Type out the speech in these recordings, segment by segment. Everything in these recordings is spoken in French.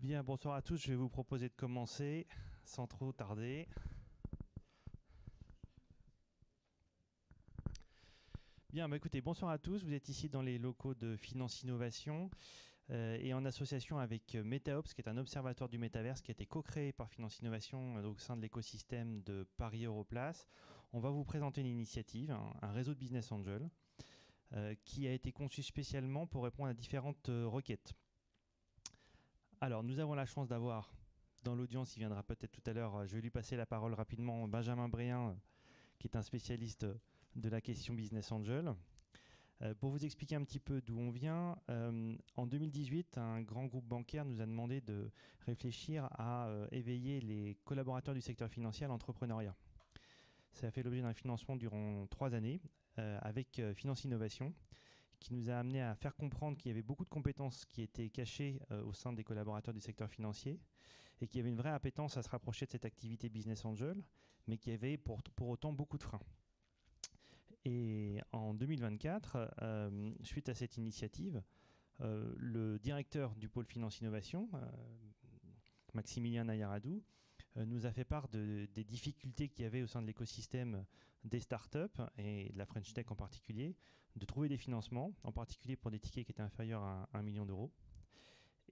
Bien, bonsoir à tous. Je vais vous proposer de commencer sans trop tarder. Bien, écoutez, bonsoir à tous. Vous êtes ici dans les locaux de Finance Innovation et en association avec MetaOps, qui est un observatoire du métaverse qui a été co-créé par Finance Innovation au sein de l'écosystème de Paris Europlace. On va vous présenter une initiative, un réseau de business angels, qui a été conçu spécialement pour répondre à différentes requêtes. Alors, nous avons la chance d'avoir dans l'audience, il viendra peut-être tout à l'heure, je vais lui passer la parole rapidement, Benjamin Bréhin, qui est un spécialiste de la question Business Angel. Pour vous expliquer un petit peu d'où on vient, en 2018, un grand groupe bancaire nous a demandé de réfléchir à éveiller les collaborateurs du secteur financier à l'entrepreneuriat. Ça a fait l'objet d'un financement durant 3 années avec Finance Innovation, qui nous a amené à faire comprendre qu'il y avait beaucoup de compétences qui étaient cachées au sein des collaborateurs du secteur financier et qu'il y avait une vraie appétence à se rapprocher de cette activité Business Angel, mais qu'il y avait pour autant beaucoup de freins. Et en 2024, suite à cette initiative, le directeur du pôle Finance Innovation, Maximilien Nayaradou, nous a fait part des difficultés qu'il y avait au sein de l'écosystème des startups et de la French Tech en particulier, de trouver des financements, en particulier pour des tickets qui étaient inférieurs à 1 million d'euros.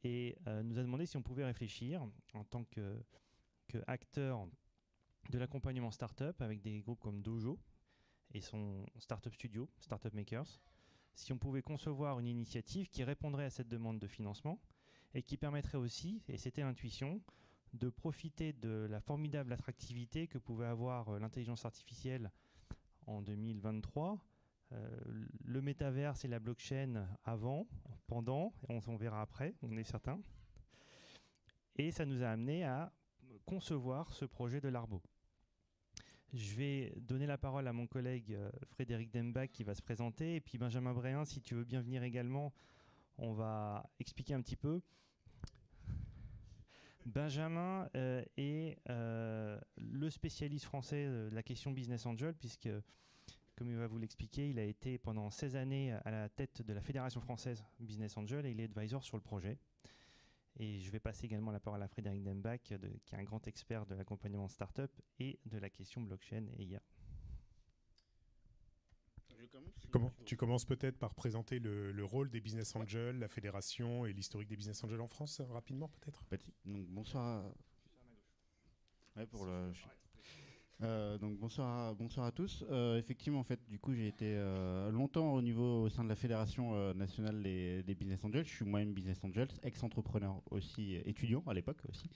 Et nous a demandé si on pouvait réfléchir en tant qu'acteur de l'accompagnement startup avec des groupes comme Dojo et son Startup Studio, Startup Makers, si on pouvait concevoir une initiative qui répondrait à cette demande de financement et qui permettrait aussi, et c'était l'intuition, de profiter de la formidable attractivité que pouvait avoir l'intelligence artificielle en 2023, le métaverse et la blockchain avant, pendant, et on verra après, on est certain. Et ça nous a amené à concevoir ce projet de l'Arbo. Je vais donner la parole à mon collègue Frédéric Dembach qui va se présenter. Et puis Benjamin Bréhin, si tu veux bien venir également, on va expliquer un petit peu. Benjamin est le spécialiste français de la question Business Angel, puisque, comme il va vous l'expliquer, il a été pendant 16 années à la tête de la Fédération française Business Angel et il est advisor sur le projet. Et je vais passer également la parole à Frédéric Dembach, qui est un grand expert de l'accompagnement startup et de la question blockchain et IA. Tu commences peut-être par présenter le rôle des business angels, la fédération et l'historique des business angels en France, rapidement peut-être. Donc bonsoir. Ouais, pour le. Donc bonsoir à tous. Effectivement, en fait, du coup, j'ai été longtemps au sein de la fédération nationale des business angels. Je suis moi-même business angel, ex-entrepreneur aussi, étudiant à l'époque aussi.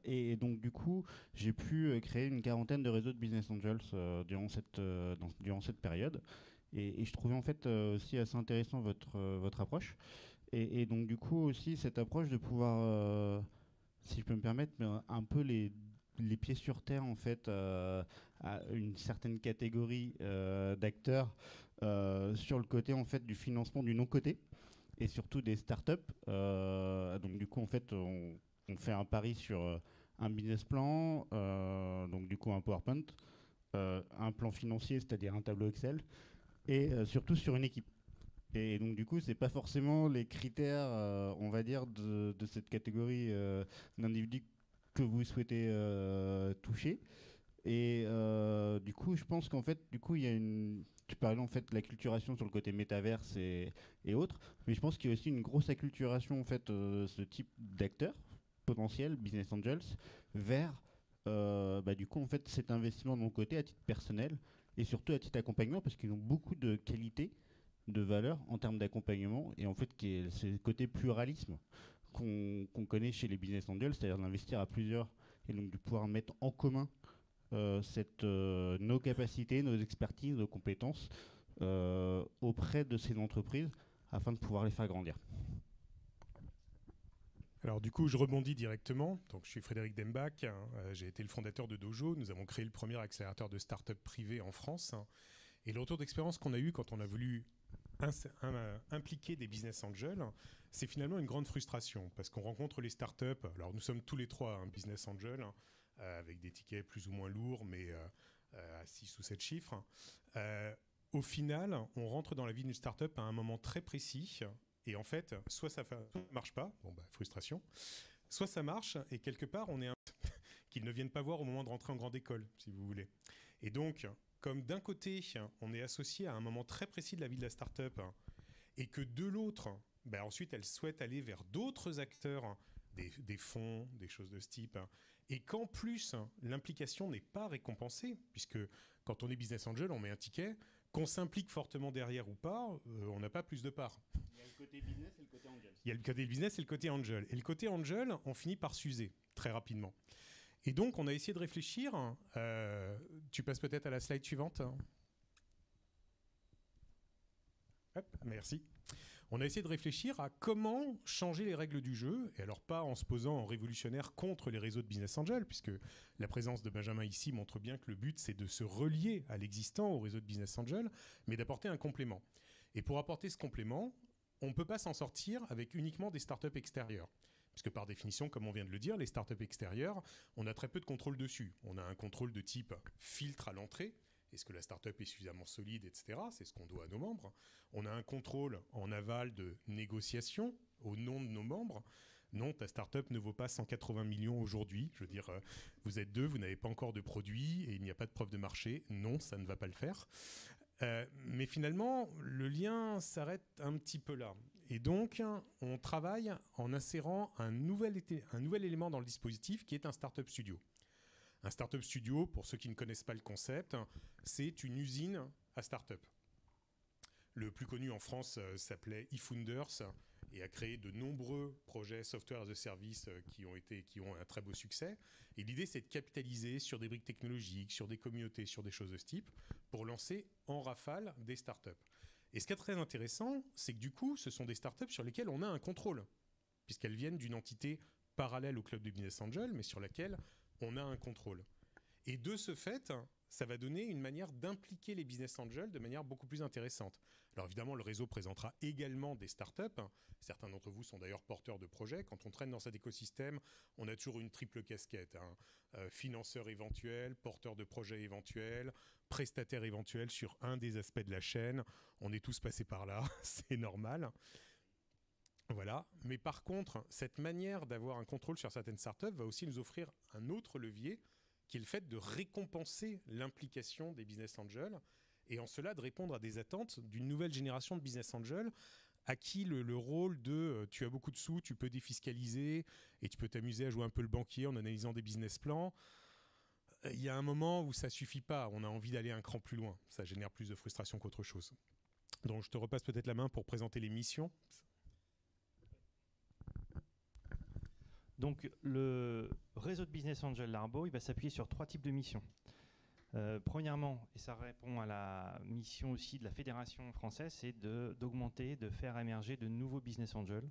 Et donc du coup, j'ai pu créer une quarantaine de réseaux de business angels durant cette période. Et je trouvais en fait aussi assez intéressant votre approche. Et donc du coup aussi cette approche de pouvoir, si je peux me permettre, mais un peu les pieds sur terre en fait à une certaine catégorie d'acteurs sur le côté en fait du financement du non-côté et surtout des startups. Donc du coup en fait on fait un pari sur un business plan, donc du coup un PowerPoint, un plan financier, c'est-à-dire un tableau Excel, et surtout sur une équipe. Et donc du coup, c'est pas forcément les critères, on va dire, de cette catégorie d'individus que vous souhaitez toucher. Et du coup, je pense qu'en fait, du coup, il y a une. Tu parlais en fait de l'acculturation sur le côté métaverse et autres, mais je pense qu'il y a aussi une grosse acculturation en fait ce type d'acteurs potentiels, business angels, vers du coup en fait cet investissement de mon côté à titre personnel et surtout à titre accompagnement parce qu'ils ont beaucoup de qualités, de valeurs en termes d'accompagnement et en fait c'est le côté pluralisme qu'on connaît chez les business angels, c'est-à-dire d'investir à plusieurs et donc de pouvoir mettre en commun nos capacités, nos expertises, nos compétences auprès de ces entreprises afin de pouvoir les faire grandir. Alors du coup, je rebondis directement. Donc, je suis Frédéric Dembach, j'ai été le fondateur de Dojo. Nous avons créé le premier accélérateur de start-up privé en France. Et le retour d'expérience qu'on a eu quand on a voulu impliquer des business angels, c'est finalement une grande frustration parce qu'on rencontre les startups. Alors nous sommes tous les trois un business angel avec des tickets plus ou moins lourds, mais à 6 ou 7 chiffres. Au final, on rentre dans la vie d'une startup à un moment très précis Et en fait, soit ça ne marche pas, bon bah frustration, soit ça marche et quelque part on est qu'ils ne viennent pas voir au moment de rentrer en grande école, si vous voulez. Et donc, comme d'un côté, on est associé à un moment très précis de la vie de la start-up et que de l'autre, ben ensuite elle souhaite aller vers d'autres acteurs, des fonds, des choses de ce type, et qu'en plus l'implication n'est pas récompensée, puisque quand on est business angel, on met un ticket, qu'on s'implique fortement derrière ou pas, on n'a pas plus de parts. Il y a le côté business et le côté angel. Il y a le côté business et le côté angel. Et le côté angel, on finit par s'user très rapidement. Et donc, on a essayé de réfléchir. Tu passes peut-être à la slide suivante. Hop, merci. On a essayé de réfléchir à comment changer les règles du jeu, et alors pas en se posant en révolutionnaire contre les réseaux de business angel, puisque la présence de Benjamin ici montre bien que le but c'est de se relier à l'existant, au réseau de business angel, mais d'apporter un complément. Et pour apporter ce complément, on ne peut pas s'en sortir avec uniquement des startups extérieures. Puisque par définition, comme on vient de le dire, les startups extérieures, on a très peu de contrôle dessus. On a un contrôle de type filtre à l'entrée. Est-ce que la startup est suffisamment solide, etc. C'est ce qu'on doit à nos membres. On a un contrôle en aval de négociation au nom de nos membres. Non, ta startup ne vaut pas 180 millions aujourd'hui. Je veux dire, vous êtes 2, vous n'avez pas encore de produit et il n'y a pas de preuve de marché. Non, ça ne va pas le faire. Mais finalement, le lien s'arrête un petit peu là. Et donc, on travaille en insérant un nouvel élément dans le dispositif qui est un Startup Studio. Un Startup Studio, pour ceux qui ne connaissent pas le concept, c'est une usine à start-up. Le plus connu en France s'appelait eFounders et a créé de nombreux projets software as a service qui ont un très beau succès. Et l'idée, c'est de capitaliser sur des briques technologiques, sur des communautés, sur des choses de ce type, pour lancer en rafale des startups. Et ce qui est très intéressant, c'est que du coup, ce sont des startups sur lesquelles on a un contrôle, puisqu'elles viennent d'une entité parallèle au club de Business Angel, mais sur laquelle on a un contrôle. Et de ce fait, ça va donner une manière d'impliquer les business angels de manière beaucoup plus intéressante. Alors évidemment, le réseau présentera également des startups. Certains d'entre vous sont d'ailleurs porteurs de projets. Quand on traîne dans cet écosystème, on a toujours une triple casquette. Financeur éventuel, porteur de projets éventuels, prestataire éventuel sur un des aspects de la chaîne. On est tous passés par là, c'est normal. Voilà. Mais par contre, cette manière d'avoir un contrôle sur certaines startups va aussi nous offrir un autre levier, qui est le fait de récompenser l'implication des business angels et en cela de répondre à des attentes d'une nouvelle génération de business angels à qui le rôle de tu as beaucoup de sous, tu peux défiscaliser et tu peux t'amuser à jouer un peu le banquier en analysant des business plans. Il y a un moment où ça suffit pas, on a envie d'aller un cran plus loin. Ça génère plus de frustration qu'autre chose. Donc je te repasse peut-être la main pour présenter les missions. Donc, le réseau de Business Angel Larbo, il va s'appuyer sur 3 types de missions. Premièrement, et ça répond à la mission aussi de la Fédération française, c'est d'augmenter, de faire émerger de nouveaux Business Angels.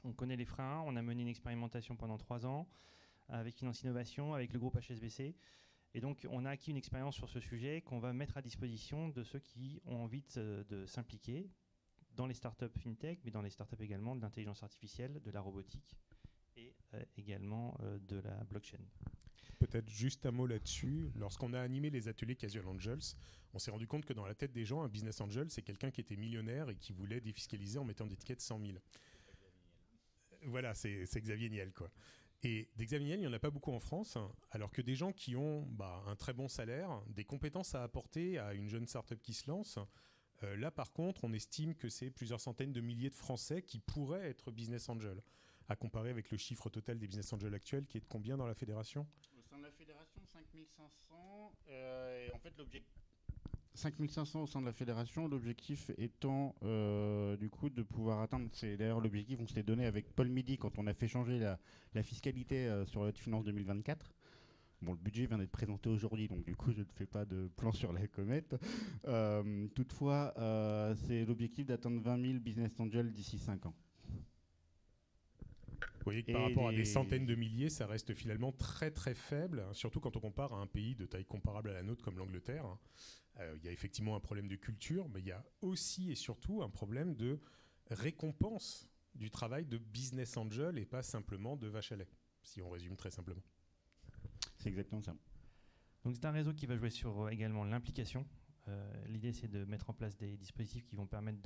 On connaît les freins, on a mené une expérimentation pendant 3 ans avec Finance Innovation, avec le groupe HSBC. Et donc, on a acquis une expérience sur ce sujet qu'on va mettre à disposition de ceux qui ont envie de s'impliquer dans les startups fintech, mais dans les startups également de l'intelligence artificielle, de la robotique et également de la blockchain. Peut-être juste un mot là-dessus. Lorsqu'on a animé les ateliers Casual Angels, on s'est rendu compte que dans la tête des gens, un business angel, c'est quelqu'un qui était millionnaire et qui voulait défiscaliser en mettant des tickets de 100 000. Voilà, c'est Xavier Niel, quoi. Et des Xavier Niel, il n'y en a pas beaucoup en France, alors que des gens qui ont un très bon salaire, des compétences à apporter à une jeune start-up qui se lance, là par contre, on estime que c'est plusieurs centaines de milliers de Français qui pourraient être business angels, à comparer avec le chiffre total des business angels actuels qui est de combien dans la fédération ? Au sein de la fédération, 5500. Et en fait, l'objectif 5500 au sein de la fédération, l'objectif étant du coup de pouvoir atteindre, c'est d'ailleurs l'objectif on s'était donné avec Paul Midi quand on a fait changer la fiscalité sur la finance 2024. Bon, le budget vient d'être présenté aujourd'hui, donc du coup je ne fais pas de plan sur la comète. Toutefois, c'est l'objectif d'atteindre 20 000 business angels d'ici 5 ans. Vous voyez que par rapport à des centaines de milliers, ça reste finalement très très faible, surtout quand on compare à un pays de taille comparable à la nôtre comme l'Angleterre. Il y a effectivement un problème de culture, mais il y a aussi et surtout un problème de récompense du travail de business angel et pas simplement de vache à lait, si on résume très simplement. C'est exactement ça. Donc c'est un réseau qui va jouer sur également l'implication. L'idée, c'est de mettre en place des dispositifs qui vont permettre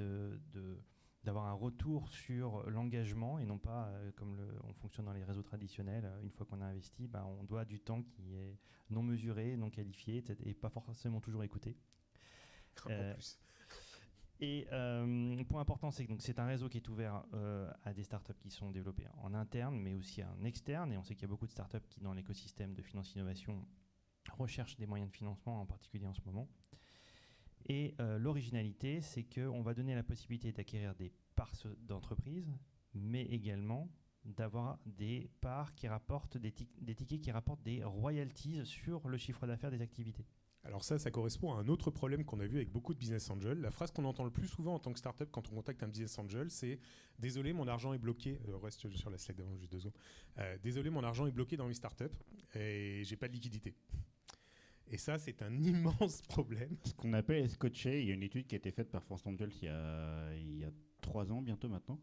d'avoir un retour sur l'engagement et non pas comme on fonctionne dans les réseaux traditionnels. Une fois qu'on a investi, on doit du temps qui est non mesuré, non qualifié et pas forcément toujours écouté. En plus. Et point important, c'est que c'est un réseau qui est ouvert à des startups qui sont développées en interne, mais aussi en externe. Et on sait qu'il y a beaucoup de startups qui, dans l'écosystème de finance innovation, recherchent des moyens de financement, en particulier en ce moment. Et l'originalité, c'est qu'on va donner la possibilité d'acquérir des parts d'entreprise, mais également d'avoir des parts qui rapportent des tickets qui rapportent des royalties sur le chiffre d'affaires des activités. Alors ça correspond à un autre problème qu'on a vu avec beaucoup de business angels. La phrase qu'on entend le plus souvent en tant que startup quand on contacte un business angel, c'est « Désolé, mon argent est bloqué ». Reste sur la slide d'avant, juste 2 secondes. Désolé, mon argent est bloqué dans mes startups et j'ai pas de liquidité ». Et ça, c'est un immense problème. Ce qu'on appelle escotché, il y a une étude qui a été faite par France Angels il y a 3 ans bientôt maintenant.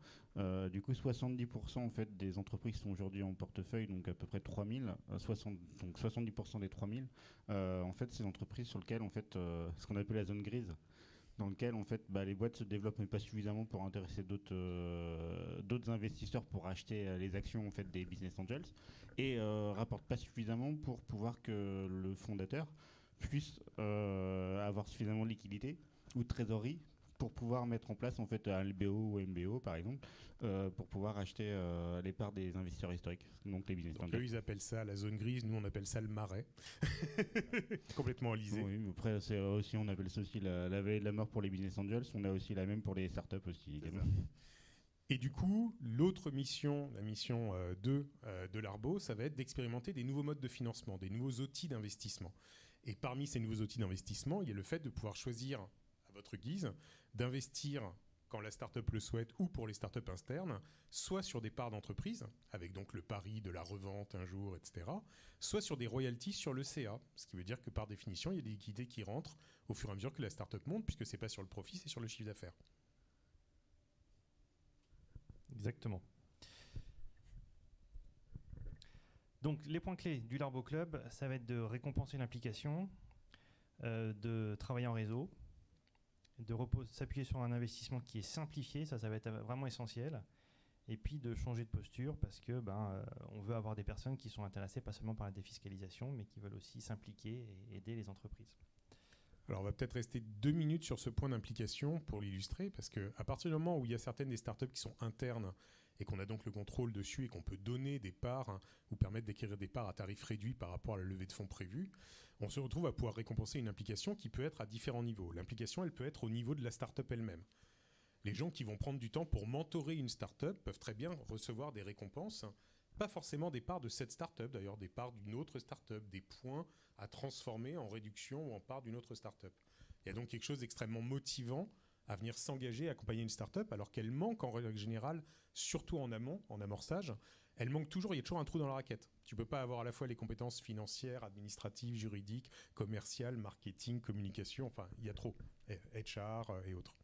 Du coup, 70% en fait, des entreprises sont aujourd'hui en portefeuille, donc à peu près 3000, donc 70% des 3000. En fait, c'est des entreprises sur lesquelles, en fait, ce qu'on appelle la zone grise, dans lequel en fait, les boîtes se développent mais pas suffisamment pour intéresser d'autres investisseurs pour acheter les actions en fait, des business angels et rapportent pas suffisamment pour pouvoir que le fondateur puisse avoir suffisamment de liquidité ou de trésorerie pour pouvoir mettre en place en fait un LBO ou MBO par exemple pour pouvoir acheter les parts des investisseurs historiques, donc les business angels. Eux, ils appellent ça la zone grise, nous on appelle ça le marais. Complètement enlisé. Oui, après c'est aussi, on appelle ça aussi la vallée de la mort pour les business angels, on a aussi la même pour les startups aussi également. Et du coup, l'autre mission, la mission 2 de l'Arbo, ça va être d'expérimenter des nouveaux modes de financement, des nouveaux outils d'investissement. Et parmi ces nouveaux outils d'investissement, il y a le fait de pouvoir choisir, à votre guise, d'investir quand la startup le souhaite ou pour les startups externes, soit sur des parts d'entreprise, avec donc le pari de la revente un jour, etc., soit sur des royalties sur le CA, ce qui veut dire que par définition, il y a des liquidités qui rentrent au fur et à mesure que la startup monte, puisque ce n'est pas sur le profit, c'est sur le chiffre d'affaires. Exactement. Donc les points clés du Larbo Club, ça va être de récompenser l'implication, de travailler en réseau, de s'appuyer sur un investissement qui est simplifié, ça va être vraiment essentiel, et puis de changer de posture parce que on veut avoir des personnes qui sont intéressées pas seulement par la défiscalisation, mais qui veulent aussi s'impliquer et aider les entreprises. Alors on va peut-être rester 2 minutes sur ce point d'implication pour l'illustrer, parce qu'à partir du moment où il y a certaines des startups qui sont internes et qu'on a donc le contrôle dessus et qu'on peut donner des parts ou permettre d'acquérir des parts à tarif réduit par rapport à la levée de fonds prévue, on se retrouve à pouvoir récompenser une implication qui peut être à différents niveaux. L'implication, elle peut être au niveau de la startup elle-même. Les gens qui vont prendre du temps pour mentorer une startup peuvent très bien recevoir des récompenses, pas forcément des parts de cette startup, d'ailleurs des parts d'une autre startup, des points à transformer en réduction ou en part d'une autre startup. Il y a donc quelque chose d'extrêmement motivant à venir s'engager, accompagner une startup, alors qu'elle manque en règle générale, surtout en amont, en amorçage, elle manque toujours, il y a toujours un trou dans la raquette. Tu ne peux pas avoir à la fois les compétences financières, administratives, juridiques, commerciales, marketing, communication, enfin, il y a trop, HR et autres.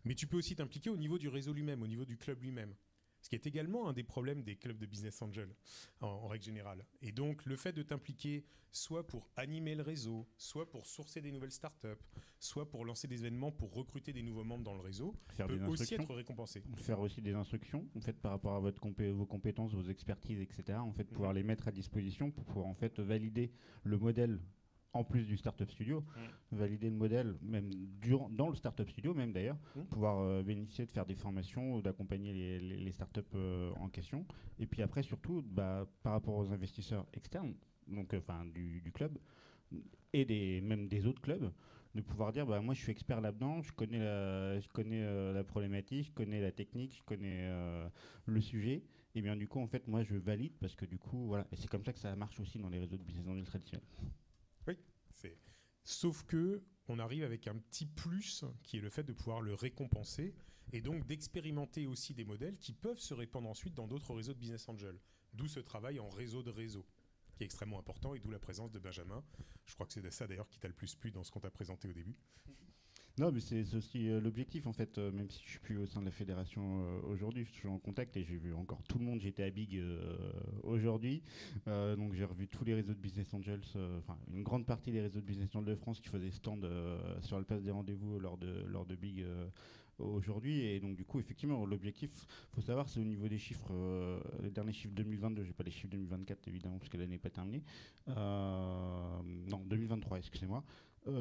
Mais tu peux aussi t'impliquer au niveau du réseau lui-même, au niveau du club lui-même. Ce qui est également un des problèmes des clubs de business angel, en règle générale. Et donc, le fait de t'impliquer soit pour animer le réseau, soit pour sourcer des nouvelles startups, soit pour lancer des événements, pour recruter des nouveaux membres dans le réseau, peut aussi être récompensé. Faire aussi des instructions, en fait, par rapport à vos compétences, vos expertises, etc. En fait, pouvoir les mettre à disposition pour pouvoir en fait valider le modèle. En plus du Startup Studio, valider le modèle, même dans le Startup Studio, même d'ailleurs, pouvoir bénéficier de faire des formations, d'accompagner les startups en question. Et puis après, surtout, par rapport aux investisseurs externes, donc du club, et même des autres clubs, de pouvoir dire moi je suis expert là-dedans, je connais la problématique, je connais la technique, je connais le sujet. Et bien du coup, en fait, moi je valide parce que du coup, voilà. Et c'est comme ça que ça marche aussi dans les réseaux de business angel traditionnels. Oui, sauf que on arrive avec un petit plus qui est le fait de pouvoir le récompenser et donc d'expérimenter aussi des modèles qui peuvent se répandre ensuite dans d'autres réseaux de business angel. D'où ce travail en réseau de réseau qui est extrêmement important et d'où la présence de Benjamin. Je crois que c'est ça d'ailleurs qui t'a le plus plu dans ce qu'on t'a présenté au début. Non, mais c'est aussi l'objectif en fait, même si je suis plus au sein de la fédération aujourd'hui, je suis toujours en contact et j'ai vu encore tout le monde, j'étais à Big aujourd'hui, donc j'ai revu tous les réseaux de Business Angels, une grande partie des réseaux de Business Angels de France qui faisaient stand sur la place des rendez-vous lors de Big aujourd'hui. Et donc, du coup, effectivement, l'objectif, il faut savoir, c'est au niveau des chiffres, les derniers chiffres 2022, je n'ai pas les chiffres 2024, évidemment, parce que l'année n'est pas terminée. Non, 2023, excusez-moi.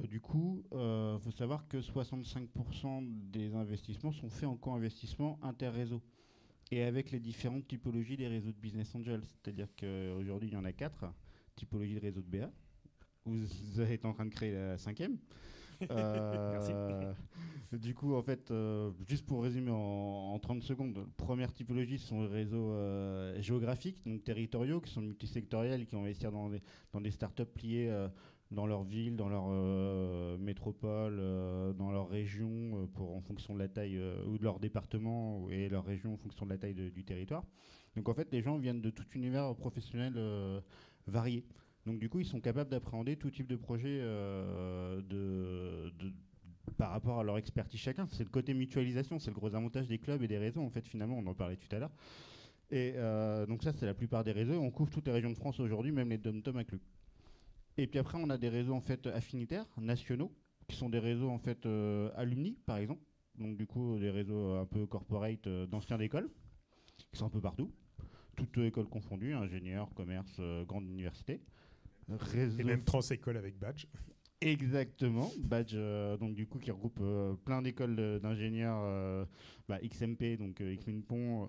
Du coup, il faut savoir que 65% des investissements sont faits en co-investissement inter-réseau. Et avec les différentes typologies des réseaux de business angels. C'est-à-dire qu'aujourd'hui, il y en a 4 typologies de réseaux de BA. Vous êtes en train de créer la 5e. Merci. Du coup, en fait, juste pour résumer en 30 secondes, première typologie, ce sont les réseaux géographiques, donc territoriaux, qui sont multisectoriels, qui vont investir dans des startups liées dans leur ville, dans leur métropole, dans leur région, en fonction de la taille, ou de leur département et leur région en fonction de la taille du territoire. Donc en fait, les gens viennent de tout univers professionnel varié. Donc du coup, ils sont capables d'appréhender tout type de projet par rapport à leur expertise chacun. C'est le côté mutualisation, c'est le gros avantage des clubs et des réseaux, en fait, finalement, on en parlait tout à l'heure. Et donc ça, c'est la plupart des réseaux. On couvre toutes les régions de France aujourd'hui, même les dom-tom inclus. Et puis après, on a des réseaux en fait affinitaires, nationaux, qui sont des réseaux en fait alumni, par exemple. Donc du coup, des réseaux un peu corporate d'anciens d'écoles, qui sont un peu partout. Toutes écoles confondues, ingénieurs, commerce, grandes universités. Et même Transécole avec badge. Exactement, badge, donc du coup qui regroupe plein d'écoles d'ingénieurs, XMP, donc X-Minpont,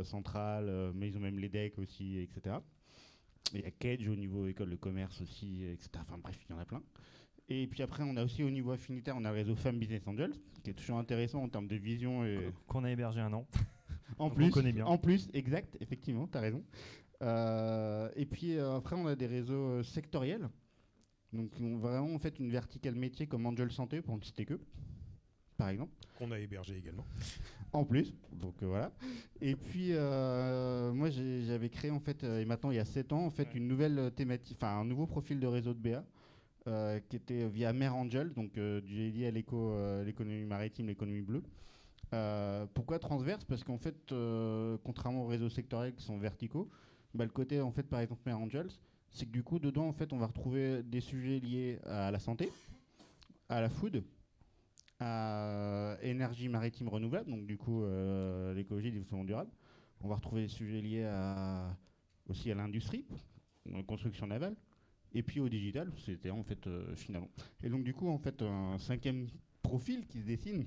Centrale, mais ils ont même l'EDEC aussi, etc. Il y a Kedge au niveau école de commerce aussi, etc. Enfin bref, il y en a plein. Et puis après, on a aussi au niveau affinitaire, on a le réseau Femmes Business Angels, qui est toujours intéressant en termes de vision. Qu'on a hébergé un an. En plus, exact, effectivement, tu as raison. Et puis après, on a des réseaux sectoriels. Donc vraiment, en fait, une verticale métier comme Angel Santé, pour ne citer que, par exemple. Qu'on a hébergé également. En plus, donc voilà. Et puis, moi, j'avais créé, en fait, et maintenant, il y a 7 ans, en fait, une nouvelle thématique, enfin, un nouveau profil de réseau de BA, qui était via Mare Angel, donc lié à l'économie maritime, l'économie bleue. Pourquoi transverse? Parce qu'en fait, contrairement aux réseaux sectoriels qui sont verticaux, le côté, en fait, par exemple, Mare Angels, c'est que du coup, dedans, en fait, on va retrouver des sujets liés à la santé, à la food, à énergie maritime renouvelable, donc du coup l'écologie et le développement durable. On va retrouver des sujets liés aussi à l'industrie, construction navale, et puis au digital, c'était en fait finalement. Et donc du coup, en fait, un 5e profil qui se dessine,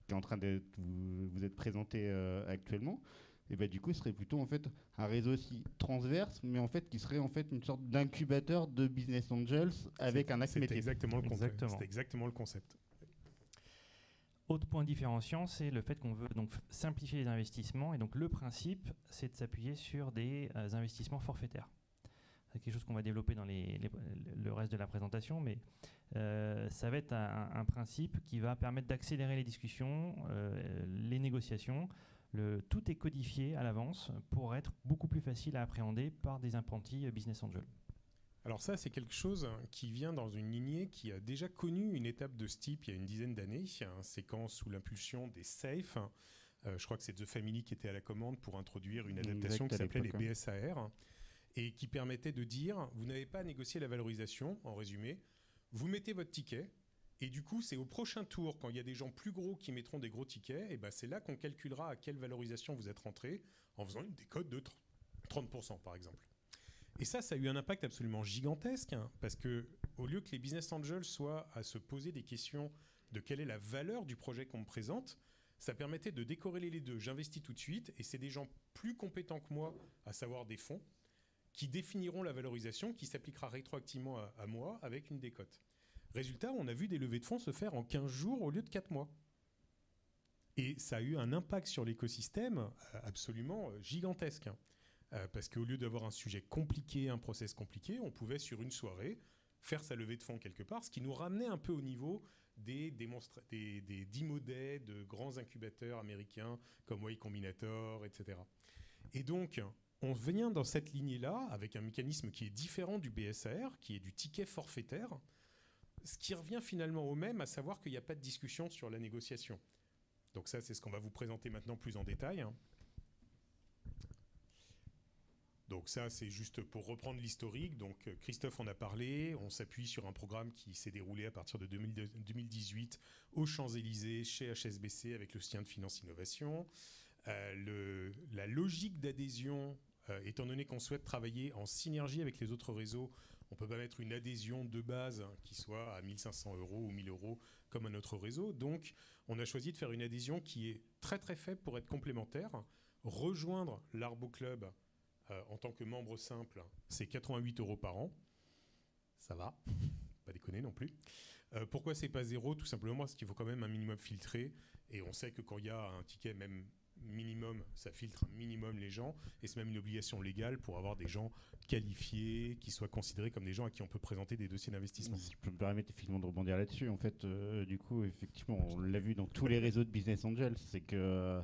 qui est en train de vous être présenté actuellement, et du coup, ce serait plutôt en fait un réseau aussi transverse, mais en fait qui serait en fait une sorte d'incubateur de business angels avec un axe métier. C'est exactement le concept. Autre point différenciant, c'est le fait qu'on veut donc simplifier les investissements. Et donc le principe, c'est de s'appuyer sur des investissements forfaitaires. C'est quelque chose qu'on va développer dans le reste de la présentation, mais ça va être un principe qui va permettre d'accélérer les discussions, les négociations. Tout est codifié à l'avance pour être beaucoup plus facile à appréhender par des apprentis business angels. Alors ça, c'est quelque chose qui vient dans une lignée qui a déjà connu une étape de ce type il y a une dizaine d'années. C'est quand, sous l'impulsion des SAFE, je crois que c'est The Family qui était à la commande pour introduire une adaptation qui s'appelait les BSAR, et qui permettait de dire, vous n'avez pas à négocier la valorisation, en résumé, vous mettez votre ticket, et du coup, c'est au prochain tour, quand il y a des gens plus gros qui mettront des gros tickets, et c'est là qu'on calculera à quelle valorisation vous êtes rentré, en faisant une décote de 30% par exemple. Et ça a eu un impact absolument gigantesque, parce que au lieu que les business angels soient à se poser des questions de quelle est la valeur du projet qu'on me présente, ça permettait de décorréler les deux. J'investis tout de suite, et c'est des gens plus compétents que moi, à savoir des fonds, qui définiront la valorisation qui s'appliquera rétroactivement à moi avec une décote. Résultat, on a vu des levées de fonds se faire en 15 jours au lieu de 4 mois. Et ça a eu un impact sur l'écosystème absolument gigantesque. Parce qu'au lieu d'avoir un sujet compliqué, un process compliqué, on pouvait sur une soirée faire sa levée de fonds quelque part, ce qui nous ramenait un peu au niveau des demo days de grands incubateurs américains comme Y Combinator, etc. Et donc, on vient dans cette lignée-là avec un mécanisme qui est différent du BSAR, qui est du ticket forfaitaire, ce qui revient finalement au même, à savoir qu'il n'y a pas de discussion sur la négociation. Donc ça, c'est ce qu'on va vous présenter maintenant plus en détail. Donc ça, c'est juste pour reprendre l'historique. Donc Christophe en a parlé. On s'appuie sur un programme qui s'est déroulé à partir de 2018 aux Champs-Élysées, chez HSBC, avec le soutien de Finance Innovation. La logique d'adhésion, étant donné qu'on souhaite travailler en synergie avec les autres réseaux, on ne peut pas mettre une adhésion de base qui soit à 1 500 € ou 1 000 € comme à notre réseau. Donc, on a choisi de faire une adhésion qui est très très faible pour être complémentaire. Rejoindre l'Arbo Club en tant que membre simple, c'est 88 € par an. Ça va, pas déconner non plus. Pourquoi c'est pas zéro? Tout simplement parce qu'il faut quand même un minimum filtrer. Et on sait que quand il y a un ticket même minimum, ça filtre un minimum les gens, et c'est même une obligation légale pour avoir des gens qualifiés, qui soient considérés comme des gens à qui on peut présenter des dossiers d'investissement. Si je peux me permettre effectivement de rebondir là-dessus, en fait, du coup, effectivement, on l'a vu dans tous les réseaux de business angels, c'est que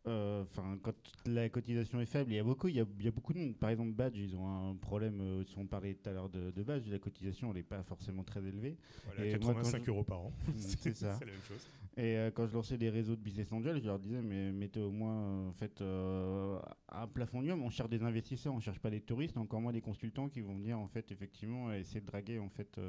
quand la cotisation est faible, il y a beaucoup de, par exemple, Badge, ils ont un problème, si on parlait tout à l'heure de Badge, la cotisation, elle n'est pas forcément très élevée. Voilà, 85 € par an. C'est ça. C'est la même chose. Et quand je lançais des réseaux de business angels, je leur disais, mais mettez au moins un plafonnium. On cherche des investisseurs, on ne cherche pas des touristes, encore moins des consultants qui vont venir en fait effectivement essayer de draguer en fait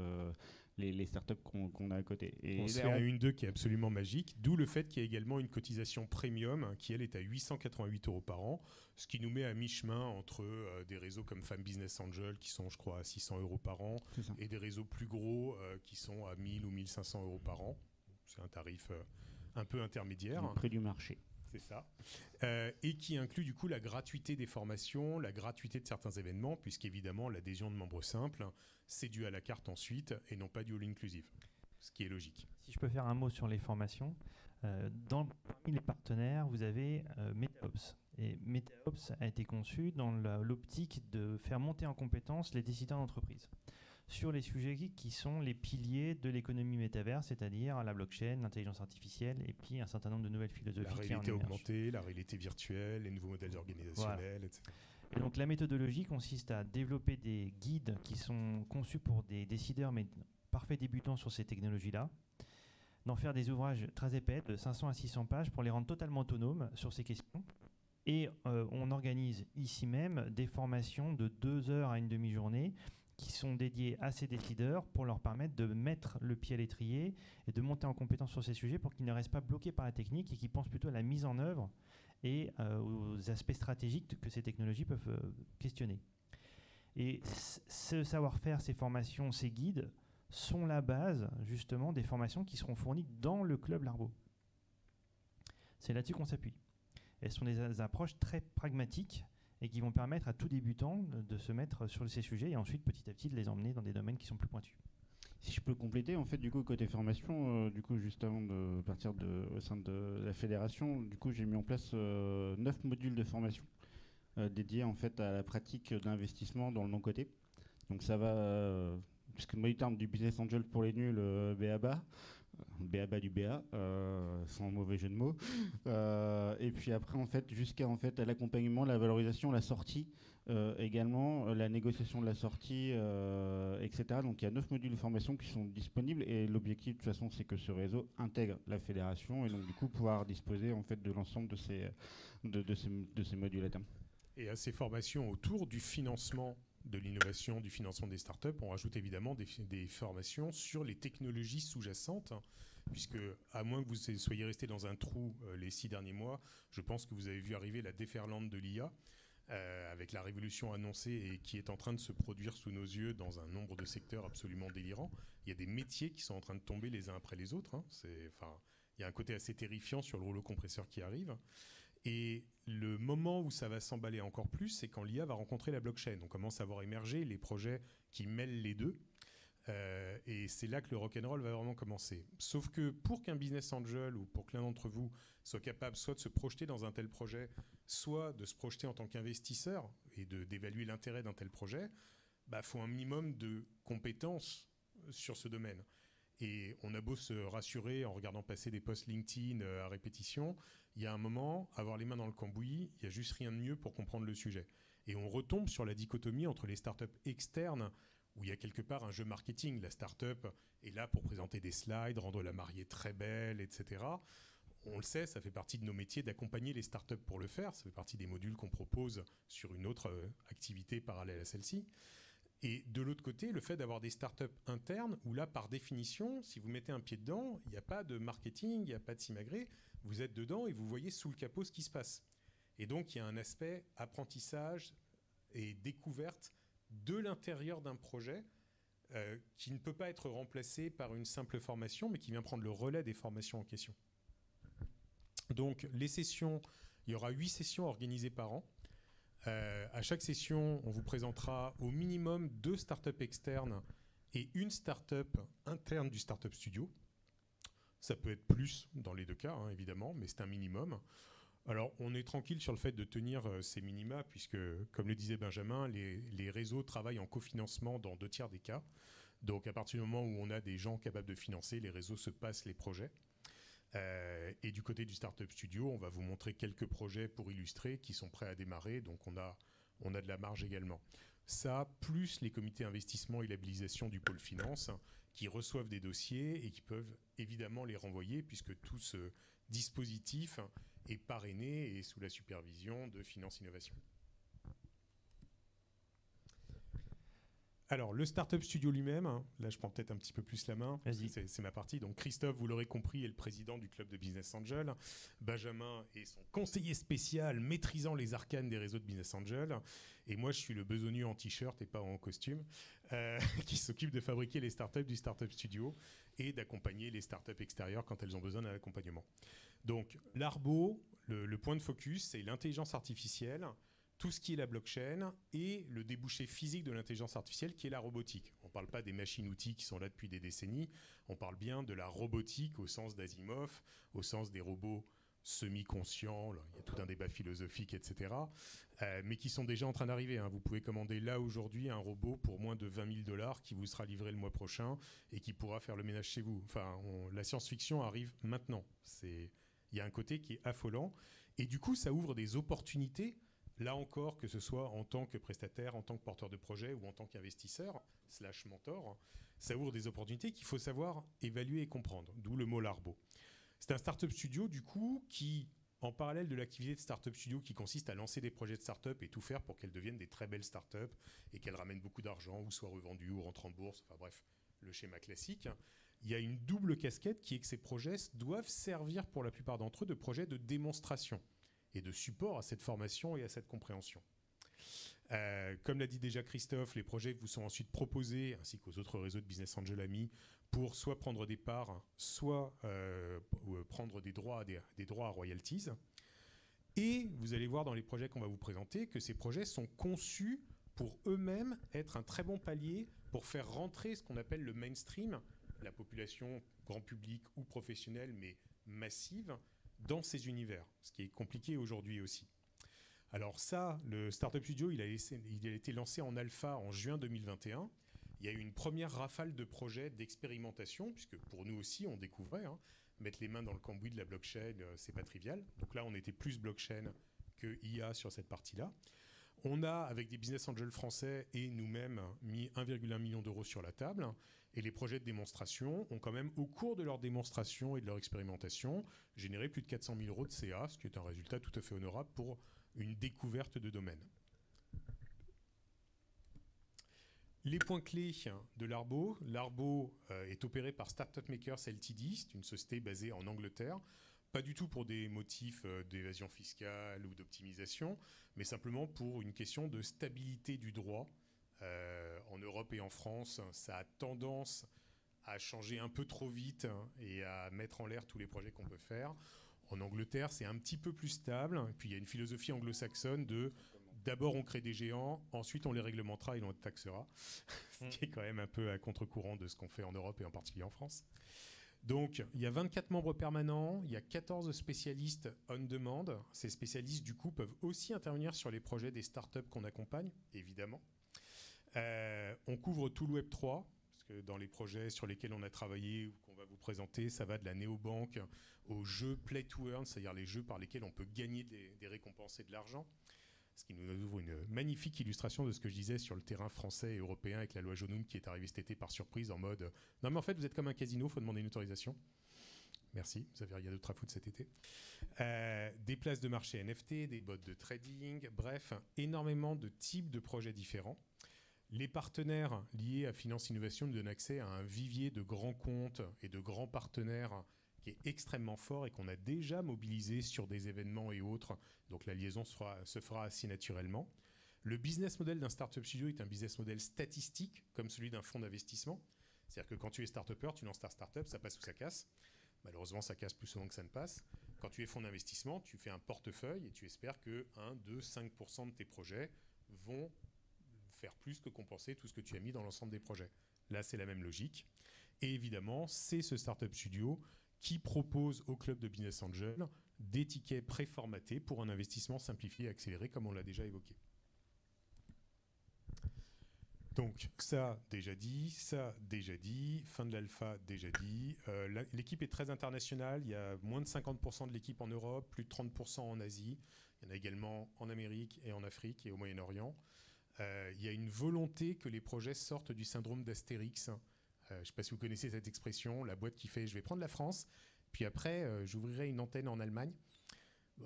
les startups qu'on a à côté. Et on se fait une 2 qui est absolument magique, d'où le fait qu'il y a également une cotisation premium qui elle est à 888 € par an, ce qui nous met à mi-chemin entre des réseaux comme Femme Business Angel qui sont je crois à 600 € par an et des réseaux plus gros qui sont à 1000 ou 1500 € par an. C'est un tarif un peu intermédiaire. Le prix du marché. C'est ça. Et qui inclut du coup la gratuité des formations, la gratuité de certains événements, puisqu'évidemment l'adhésion de membres simples, c'est dû à la carte ensuite et non pas du all-inclusive, ce qui est logique. Si je peux faire un mot sur les formations, parmi les partenaires, vous avez MetaOps. Et MetaOps a été conçu dans l'optique de faire monter en compétence les décideurs d'entreprise sur les sujets qui sont les piliers de l'économie métavers, c'est-à-dire la blockchain, l'intelligence artificielle et puis un certain nombre de nouvelles philosophies. La réalité augmentée, la réalité virtuelle, les nouveaux modèles organisationnels, etc. Et donc la méthodologie consiste à développer des guides qui sont conçus pour des décideurs mais parfaits débutants sur ces technologies-là, d'en faire des ouvrages très épais de 500 à 600 pages pour les rendre totalement autonomes sur ces questions. Et on organise ici même des formations de 2 heures à une demi-journée qui sont dédiés à ces décideurs pour leur permettre de mettre le pied à l'étrier et de monter en compétence sur ces sujets pour qu'ils ne restent pas bloqués par la technique et qu'ils pensent plutôt à la mise en œuvre et aux aspects stratégiques que ces technologies peuvent questionner. Et ce savoir-faire, ces formations, ces guides sont la base justement des formations qui seront fournies dans le club Larbo. C'est là-dessus qu'on s'appuie. Elles sont des approches très pragmatiques et qui vont permettre à tout débutant de se mettre sur ces sujets et ensuite petit à petit de les emmener dans des domaines qui sont plus pointus. Si je peux compléter, en fait, du coup, côté formation, du coup, juste avant de partir au sein de la fédération, du coup, j'ai mis en place 9 modules de formation dédiés en fait à la pratique d'investissement dans le non-coté. Donc ça va, puisque le terme du business angel pour les nuls, BABA. BABA du BA, sans mauvais jeu de mots. Et puis après, en fait, jusqu'à en fait, l'accompagnement, la valorisation, la sortie, également la négociation de la sortie, etc. Donc il y a 9 modules de formation qui sont disponibles et l'objectif, de toute façon, c'est que ce réseau intègre la fédération et donc du coup pouvoir disposer en fait de l'ensemble de ces modules à terme. Et à ces formations autour du financement de l'innovation, du financement des startups, on rajoute évidemment des formations sur les technologies sous-jacentes, puisque à moins que vous soyez resté dans un trou les 6 derniers mois, je pense que vous avez vu arriver la déferlante de l'IA, avec la révolution annoncée et qui est en train de se produire sous nos yeux dans un nombre de secteurs absolument délirants. Il y a des métiers qui sont en train de tomber les uns après les autres. Il y a un côté assez terrifiant sur le rouleau compresseur qui arrive. Et le moment où ça va s'emballer encore plus, c'est quand l'IA va rencontrer la blockchain. On commence à voir émerger les projets qui mêlent les deux. Et c'est là que le rock'n'roll va vraiment commencer. Sauf que pour qu'un business angel ou pour que l'un d'entre vous soit capable soit de se projeter dans un tel projet, soit de se projeter en tant qu'investisseur et d'évaluer l'intérêt d'un tel projet, faut un minimum de compétences sur ce domaine. Et on a beau se rassurer en regardant passer des posts LinkedIn à répétition, il y a un moment, avoir les mains dans le cambouis, il n'y a juste rien de mieux pour comprendre le sujet. Et on retombe sur la dichotomie entre les startups externes, où il y a quelque part un jeu marketing. La startup est là pour présenter des slides, rendre la mariée très belle, etc. on le sait, ça fait partie de nos métiers d'accompagner les startups pour le faire. Ça fait partie des modules qu'on propose sur une autre activité parallèle à celle-ci. Et de l'autre côté, le fait d'avoir des startups internes, où là, par définition, si vous mettez un pied dedans, il n'y a pas de marketing, il n'y a pas de simagrée, vous êtes dedans et vous voyez sous le capot ce qui se passe. Et donc, il y a un aspect apprentissage et découverte de l'intérieur d'un projet qui ne peut pas être remplacé par une simple formation, mais qui vient prendre le relais des formations en question. Donc, les sessions, il y aura 8 sessions organisées par an. À chaque session, on vous présentera au minimum 2 startups externes et une startup interne du Startup Studio. Ça peut être plus dans les 2 cas, hein, évidemment, mais c'est un minimum. Alors, on est tranquille sur le fait de tenir ces minima, puisque, comme le disait Benjamin, les réseaux travaillent en cofinancement dans 2 tiers des cas. Donc, à partir du moment où on a des gens capables de financer, les réseaux se passent les projets. Et du côté du Startup Studio, on va vous montrer quelques projets pour illustrer qui sont prêts à démarrer. Donc, on a de la marge également. Ça, plus les comités investissement et labellisation du pôle finance qui reçoivent des dossiers et qui peuvent évidemment les renvoyer puisque tout ce dispositif est parrainé et sous la supervision de Finance Innovation. Alors, le Startup Studio lui-même, là je prends peut-être un petit peu plus la main, c'est ma partie. Donc Christophe, vous l'aurez compris, est le président du club de Business Angel. Benjamin est son conseiller spécial maîtrisant les arcanes des réseaux de Business Angel. Et moi, je suis le besogneux en t-shirt et pas en costume, qui s'occupe de fabriquer les startups du Startup Studio et d'accompagner les startups extérieures quand elles ont besoin d'un accompagnement. Donc l'Arbo, le point de focus, c'est l'intelligence artificielle, tout ce qui est la blockchain et le débouché physique de l'intelligence artificielle qui est la robotique. On ne parle pas des machines-outils qui sont là depuis des décennies, on parle bien de la robotique au sens d'Asimov, au sens des robots semi-conscients, il y a tout un débat philosophique, etc., mais qui sont déjà en train d'arriver. Hein. Vous pouvez commander là aujourd'hui un robot pour moins de 20 000 $ qui vous sera livré le mois prochain et qui pourra faire le ménage chez vous. Enfin, la science-fiction arrive maintenant. Il y a un côté qui est affolant et du coup, ça ouvre des opportunités. Là encore, que ce soit en tant que prestataire, en tant que porteur de projet ou en tant qu'investisseur, / mentor, ça ouvre des opportunités qu'il faut savoir évaluer et comprendre, d'où le mot Larbo. C'est un startup studio, du coup, qui, en parallèle de l'activité de startup studio qui consiste à lancer des projets de startup et tout faire pour qu'elles deviennent des très belles startups et qu'elles ramènent beaucoup d'argent ou soient revendues ou rentrent en bourse, enfin bref, le schéma classique, il y a une double casquette qui est que ces projets doivent servir pour la plupart d'entre eux de projets de démonstration et de support à cette formation et à cette compréhension. Comme l'a dit déjà Christophe, les projets vous sont ensuite proposés, ainsi qu'aux autres réseaux de Business Angel Amis, pour soit prendre des parts, soit prendre des droits à royalties. Et vous allez voir dans les projets qu'on va vous présenter que ces projets sont conçus pour eux-mêmes être un très bon palier pour faire rentrer ce qu'on appelle le mainstream, la population grand public ou professionnelle, mais massive, dans ces univers, ce qui est compliqué aujourd'hui aussi. Alors ça, le Startup Studio, il a été lancé en alpha en juin 2021. Il y a eu une première rafale de projets d'expérimentation, puisque pour nous aussi, on découvrait, mettre les mains dans le cambouis de la blockchain, c'est pas trivial. Donc là, on était plus blockchain que IA sur cette partie-là. On a, avec des business angels français et nous-mêmes, mis 1,1 million € sur la table. Et les projets de démonstration ont quand même, au cours de leur démonstration et de leur expérimentation, généré plus de 400 000 € de CA, ce qui est un résultat tout à fait honorable pour une découverte de domaine. Les points clés de l'Arbo. L'Arbo est opéré par Startup Makers Ltd, c'est une société basée en Angleterre. Pas du tout pour des motifs d'évasion fiscale ou d'optimisation, mais simplement pour une question de stabilité du droit. En Europe et en France, ça a tendance à changer un peu trop vite et à mettre en l'air tous les projets qu'on peut faire. En Angleterre, c'est un petit peu plus stable. Et puis il y a une philosophie anglo-saxonne de d'abord on crée des géants, ensuite on les réglementera et on les taxera, ce qui est quand même un peu à contre-courant de ce qu'on fait en Europe et en particulier en France. Donc, il y a 24 membres permanents, il y a 14 spécialistes on demand. Ces spécialistes, du coup, peuvent aussi intervenir sur les projets des startups qu'on accompagne, évidemment. On couvre tout le Web3, parce que dans les projets sur lesquels on a travaillé ou qu'on va vous présenter, ça va de la néobanque aux jeux Play to Earn, c'est-à-dire les jeux par lesquels on peut gagner des récompenses et de l'argent. Ce qui nous ouvre une magnifique illustration de ce que je disais sur le terrain français et européen avec la loi Jonum qui est arrivée cet été par surprise en mode « Non mais en fait vous êtes comme un casino, il faut demander une autorisation ». Merci, vous avez rien d'autre à foutre cet été. Des places de marché NFT, des bots de trading, bref, énormément de types de projets différents. Les partenaires liés à Finance Innovation nous donnent accès à un vivier de grands comptes et de grands partenaires qui est extrêmement fort et qu'on a déjà mobilisé sur des événements et autres. Donc la liaison se fera assez naturellement. Le business model d'un startup studio est un business model statistique, comme celui d'un fonds d'investissement. C'est-à-dire que quand tu es start-upper, tu lances ta startup, ça passe ou ça casse. Malheureusement, ça casse plus souvent que ça ne passe. Quand tu es fonds d'investissement, tu fais un portefeuille et tu espères que 1, 2, 5% de tes projets vont faire plus que compenser tout ce que tu as mis dans l'ensemble des projets. Là, c'est la même logique. Et évidemment, c'est ce startup studio qui propose au club de Business Angel des tickets préformatés pour un investissement simplifié et accéléré, comme on l'a déjà évoqué. Donc ça déjà dit, fin de l'alpha déjà dit. L'équipe est très internationale, il y a moins de 50% de l'équipe en Europe, plus de 30% en Asie, il y en a également en Amérique et en Afrique et au Moyen-Orient. Il y a une volonté que les projets sortent du syndrome d'Astérix. Je ne sais pas si vous connaissez cette expression, la boîte qui fait « je vais prendre la France, puis après j'ouvrirai une antenne en Allemagne ».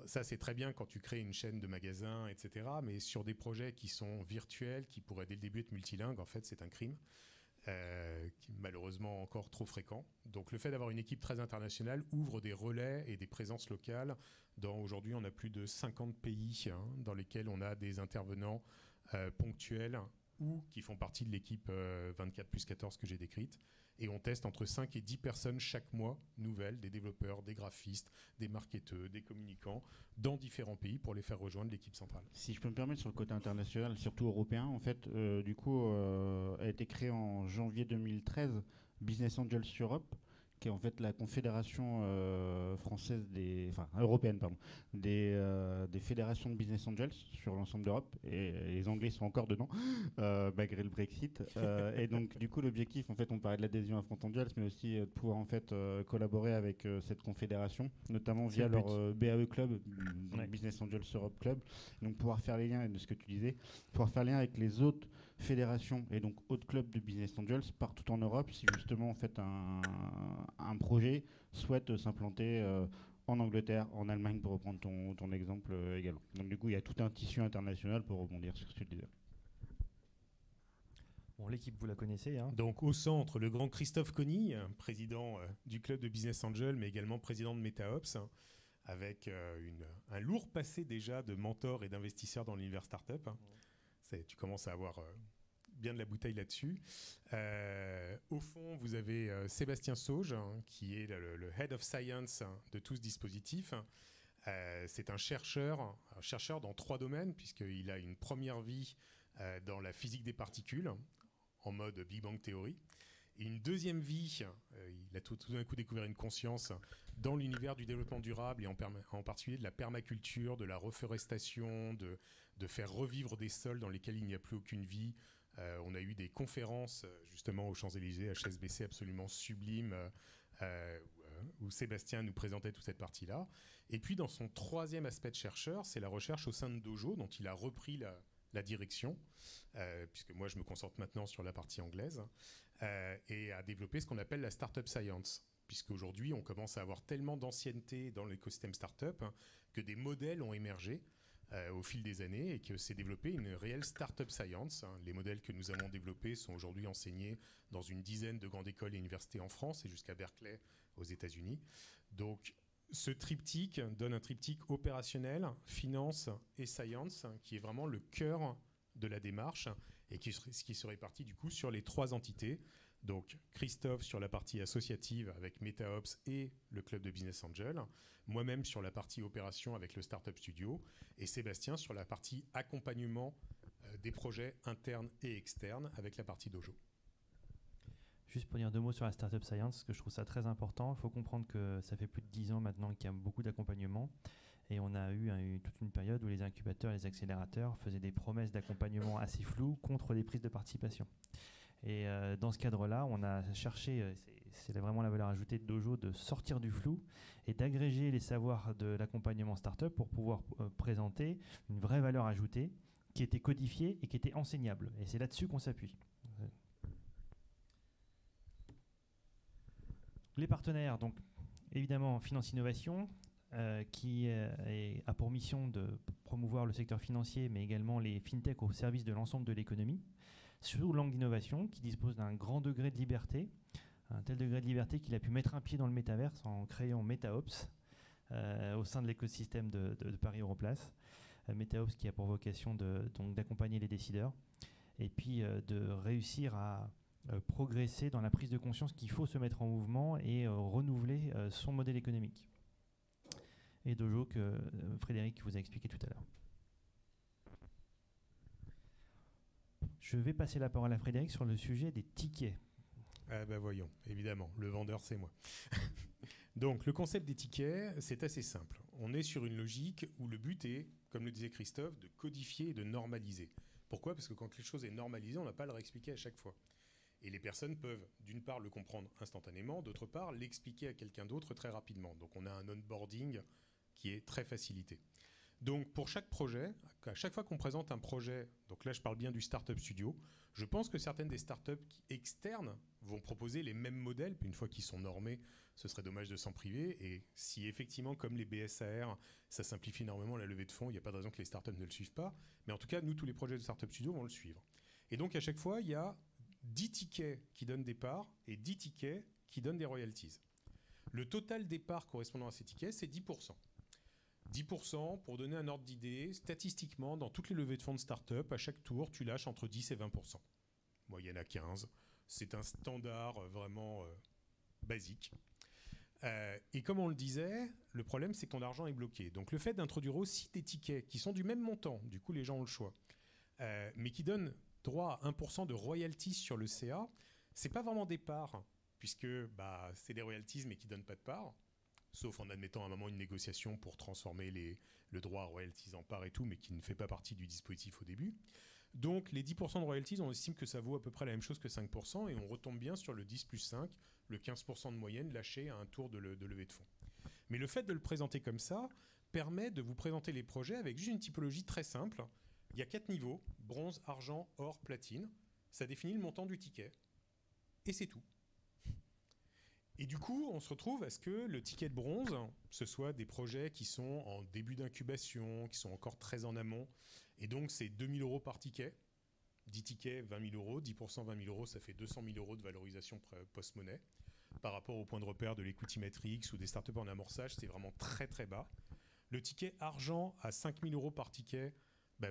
Ça, c'est très bien quand tu crées une chaîne de magasins, etc. Mais sur des projets qui sont virtuels, qui pourraient dès le début être multilingues, en fait, c'est un crime, qui est malheureusement encore trop fréquent. Donc le fait d'avoir une équipe très internationale ouvre des relais et des présences locales. Aujourd'hui, on a plus de 50 pays dans lesquels on a des intervenants ponctuels ou qui font partie de l'équipe 24+14 que j'ai décrite. Et on teste entre 5 et 10 personnes chaque mois nouvelles, des développeurs, des graphistes, des marketeurs, des communicants, dans différents pays pour les faire rejoindre l'équipe centrale. Si je peux me permettre, sur le côté international, surtout européen, en fait, du coup, a été créé en janvier 2013 Business Angels Europe, qui est en fait la confédération française européenne, pardon, des fédérations de business angels sur l'ensemble d'Europe, et les Anglais sont encore dedans malgré le Brexit. Et donc du coup l'objectif, en fait, on parlait de l'adhésion à Front Angels, mais aussi de pouvoir en fait collaborer avec cette confédération, notamment via leur BAE Club, donc Business Angels Europe Club, donc pouvoir faire les liens, de ce que tu disais, pouvoir faire les liens avec les autres fédérations et donc autres clubs de Business Angels partout en Europe, si justement en fait un projet souhaite s'implanter en Angleterre, en Allemagne, pour reprendre ton exemple également. Donc du coup, il y a tout un tissu international pour rebondir sur ce que tu disais. Bon, l'équipe, vous la connaissez. Donc au centre, le grand Christophe Conny, président du club de Business Angel, mais également président de MetaOps, avec un lourd passé déjà de mentor et d'investisseur dans l'univers startup. Tu commences à avoir bien de la bouteille là-dessus. Au fond, vous avez Sébastien Sauge, qui est le Head of Science de tout ce dispositif. C'est un chercheur dans 3 domaines, puisqu'il a une première vie dans la physique des particules, en mode Big Bang Theory. Et une deuxième vie, il a tout d'un coup découvert une conscience dans l'univers du développement durable, et en particulier de la permaculture, de la reforestation, de faire revivre des sols dans lesquels il n'y a plus aucune vie. On a eu des conférences justement aux Champs-Élysées, HSBC, absolument sublimes, où Sébastien nous présentait toute cette partie-là. Et puis dans son troisième aspect de chercheur, c'est la recherche au sein de Dojo, dont il a repris la direction, puisque moi je me concentre maintenant sur la partie anglaise, et a développé ce qu'on appelle la Startup Science, puisqu'aujourd'hui on commence à avoir tellement d'ancienneté dans l'écosystème startup que des modèles ont émergé au fil des années et que s'est développée une réelle Startup Science. Les modèles que nous avons développés sont aujourd'hui enseignés dans une dizaine de grandes écoles et universités en France et jusqu'à Berkeley aux États-Unis. Donc ce triptyque donne un triptyque opérationnel, finance et science, qui est vraiment le cœur de la démarche et qui se répartit du coup sur les 3 entités. Donc Christophe sur la partie associative avec MetaOps et le club de Business Angel, moi-même sur la partie opération avec le Startup Studio, et Sébastien sur la partie accompagnement des projets internes et externes avec la partie Dojo. Juste pour dire 2 mots sur la Startup Science, parce que je trouve ça très important. Il faut comprendre que ça fait plus de 10 ans maintenant qu'il y a beaucoup d'accompagnement. Et on a eu toute une période où les incubateurs et les accélérateurs faisaient des promesses d'accompagnement assez floues contre des prises de participation. Et dans ce cadre-là, on a cherché, c'est vraiment la valeur ajoutée de Dojo, de sortir du flou et d'agréger les savoirs de l'accompagnement startup pour pouvoir présenter une vraie valeur ajoutée qui était codifiée et qui était enseignable. Et c'est là-dessus qu'on s'appuie. Les partenaires, donc évidemment Finance Innovation, qui a pour mission de promouvoir le secteur financier, mais également les fintech au service de l'ensemble de l'économie, sous l'angle d'innovation, qui dispose d'un grand degré de liberté, un tel degré de liberté qu'il a pu mettre un pied dans le métaverse en créant MetaOps au sein de l'écosystème de Paris Europlace. MetaOps qui a pour vocation donc d'accompagner les décideurs et puis de réussir à progresser dans la prise de conscience qu'il faut se mettre en mouvement et renouveler son modèle économique. Et Dojo que Frédéric vous a expliqué tout à l'heure. Je vais passer la parole à Frédéric sur le sujet des tickets. Ah bah voyons, évidemment, le vendeur c'est moi. Donc le concept des tickets, c'est assez simple. On est sur une logique où le but est, comme le disait Christophe, de codifier et de normaliser. Pourquoi ? Parce que quand quelque chose est normalisé, on n'a pas à le réexpliquer à chaque fois. Et les personnes peuvent, d'une part, le comprendre instantanément, d'autre part, l'expliquer à quelqu'un d'autre très rapidement. Donc on a un onboarding qui est très facilité. Donc pour chaque projet, à chaque fois qu'on présente un projet, donc là je parle bien du Startup Studio, je pense que certaines des startups externes vont proposer les mêmes modèles, puis une fois qu'ils sont normés, ce serait dommage de s'en priver. Et si effectivement, comme les BSAR, ça simplifie énormément la levée de fonds, il n'y a pas de raison que les startups ne le suivent pas. Mais en tout cas, nous, tous les projets de Startup Studio vont le suivre. Et donc à chaque fois, il y a 10 tickets qui donnent des parts et 10 tickets qui donnent des royalties. Le total des parts correspondant à ces tickets, c'est 10%. 10%, pour donner un ordre d'idée, statistiquement, dans toutes les levées de fonds de start-up, à chaque tour, tu lâches entre 10 et 20%. Moyenne à 15. C'est un standard vraiment basique. Et comme on le disait, le problème, c'est que ton argent est bloqué. Donc le fait d'introduire aussi des tickets qui sont du même montant, du coup les gens ont le choix, mais qui donnent droit à 1% de royalties sur le CA, c'est pas vraiment des parts, puisque c'est des royalties mais qui donnent pas de parts. Sauf en admettant à un moment une négociation pour transformer le droit à royalties en part et tout, mais qui ne fait pas partie du dispositif au début. Donc les 10% de royalties, on estime que ça vaut à peu près la même chose que 5%, et on retombe bien sur le 10 plus 5, le 15% de moyenne lâché à un tour de levée de fonds. Mais le fait de le présenter comme ça permet de vous présenter les projets avec juste une typologie très simple. Il y a 4 niveaux, bronze, argent, or, platine. Ça définit le montant du ticket. Et c'est tout. Et du coup, on se retrouve à ce que le ticket de bronze, ce soit des projets qui sont en début d'incubation, qui sont encore très en amont, et donc c'est 2 000 € par ticket. 10 tickets, 20 000 €, 10%, 20 000 €, ça fait 200 000 € de valorisation post-monnaie. Par rapport au point de repère de l'Equity Matrix ou des startups en amorçage, c'est vraiment très très bas. Le ticket argent à 5 000 € par ticket,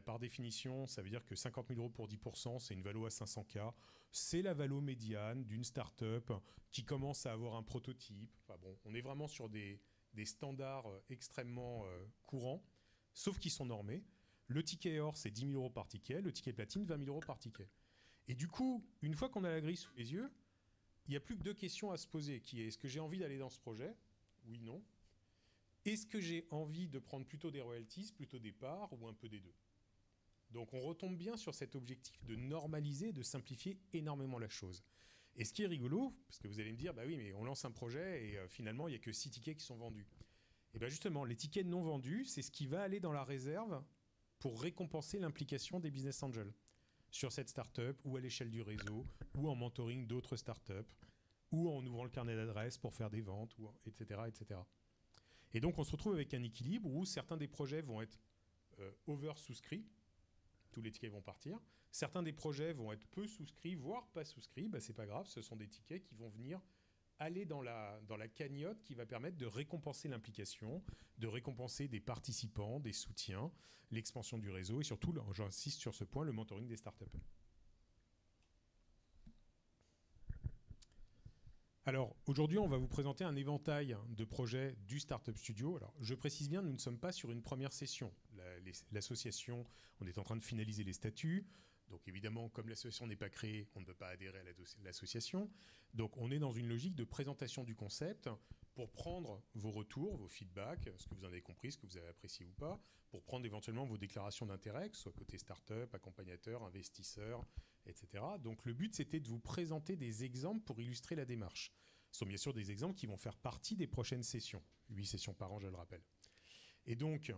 par définition, ça veut dire que 50 000 € pour 10%, c'est une valo à 500K. C'est la valo médiane d'une start-up qui commence à avoir un prototype. Enfin bon, on est vraiment sur des standards extrêmement courants, sauf qu'ils sont normés. Le ticket or, c'est 10 000 € par ticket. Le ticket platine, 20 000 € par ticket. Et du coup, une fois qu'on a la grille sous les yeux, il n'y a plus que 2 questions à se poser, qui est: est-ce que j'ai envie d'aller dans ce projet ? Oui, non. Est-ce que j'ai envie de prendre plutôt des royalties, plutôt des parts, ou un peu des deux ? Donc on retombe bien sur cet objectif de normaliser, de simplifier énormément la chose. Et ce qui est rigolo, parce que vous allez me dire, oui, mais on lance un projet et finalement, il n'y a que 6 tickets qui sont vendus. Et bien justement, les tickets non vendus, c'est ce qui va aller dans la réserve pour récompenser l'implication des business angels sur cette startup, ou à l'échelle du réseau, ou en mentoring d'autres startups, ou en ouvrant le carnet d'adresses pour faire des ventes, etc., etc. Et donc on se retrouve avec un équilibre où certains des projets vont être over-souscrits, tous les tickets vont partir. Certains des projets vont être peu souscrits, voire pas souscrits. C'est pas grave, ce sont des tickets qui vont venir aller dans la cagnotte qui va permettre de récompenser l'implication, de récompenser des participants, des soutiens, l'expansion du réseau et surtout, j'insiste sur ce point, le mentoring des startups. Alors, aujourd'hui, on va vous présenter un éventail de projets du Startup Studio. Alors, je précise bien, nous ne sommes pas sur une première session. L'association, on est en train de finaliser les statuts. Donc, évidemment, comme l'association n'est pas créée, on ne peut pas adhérer à l'association. Donc, on est dans une logique de présentation du concept pour prendre vos retours, vos feedbacks, ce que vous en avez compris, ce que vous avez apprécié ou pas, pour prendre éventuellement vos déclarations d'intérêt, que ce soit côté start-up, accompagnateur, investisseur, etc. Donc le but, c'était de vous présenter des exemples pour illustrer la démarche. Ce sont bien sûr des exemples qui vont faire partie des prochaines sessions. 8 sessions par an, je le rappelle. Et donc,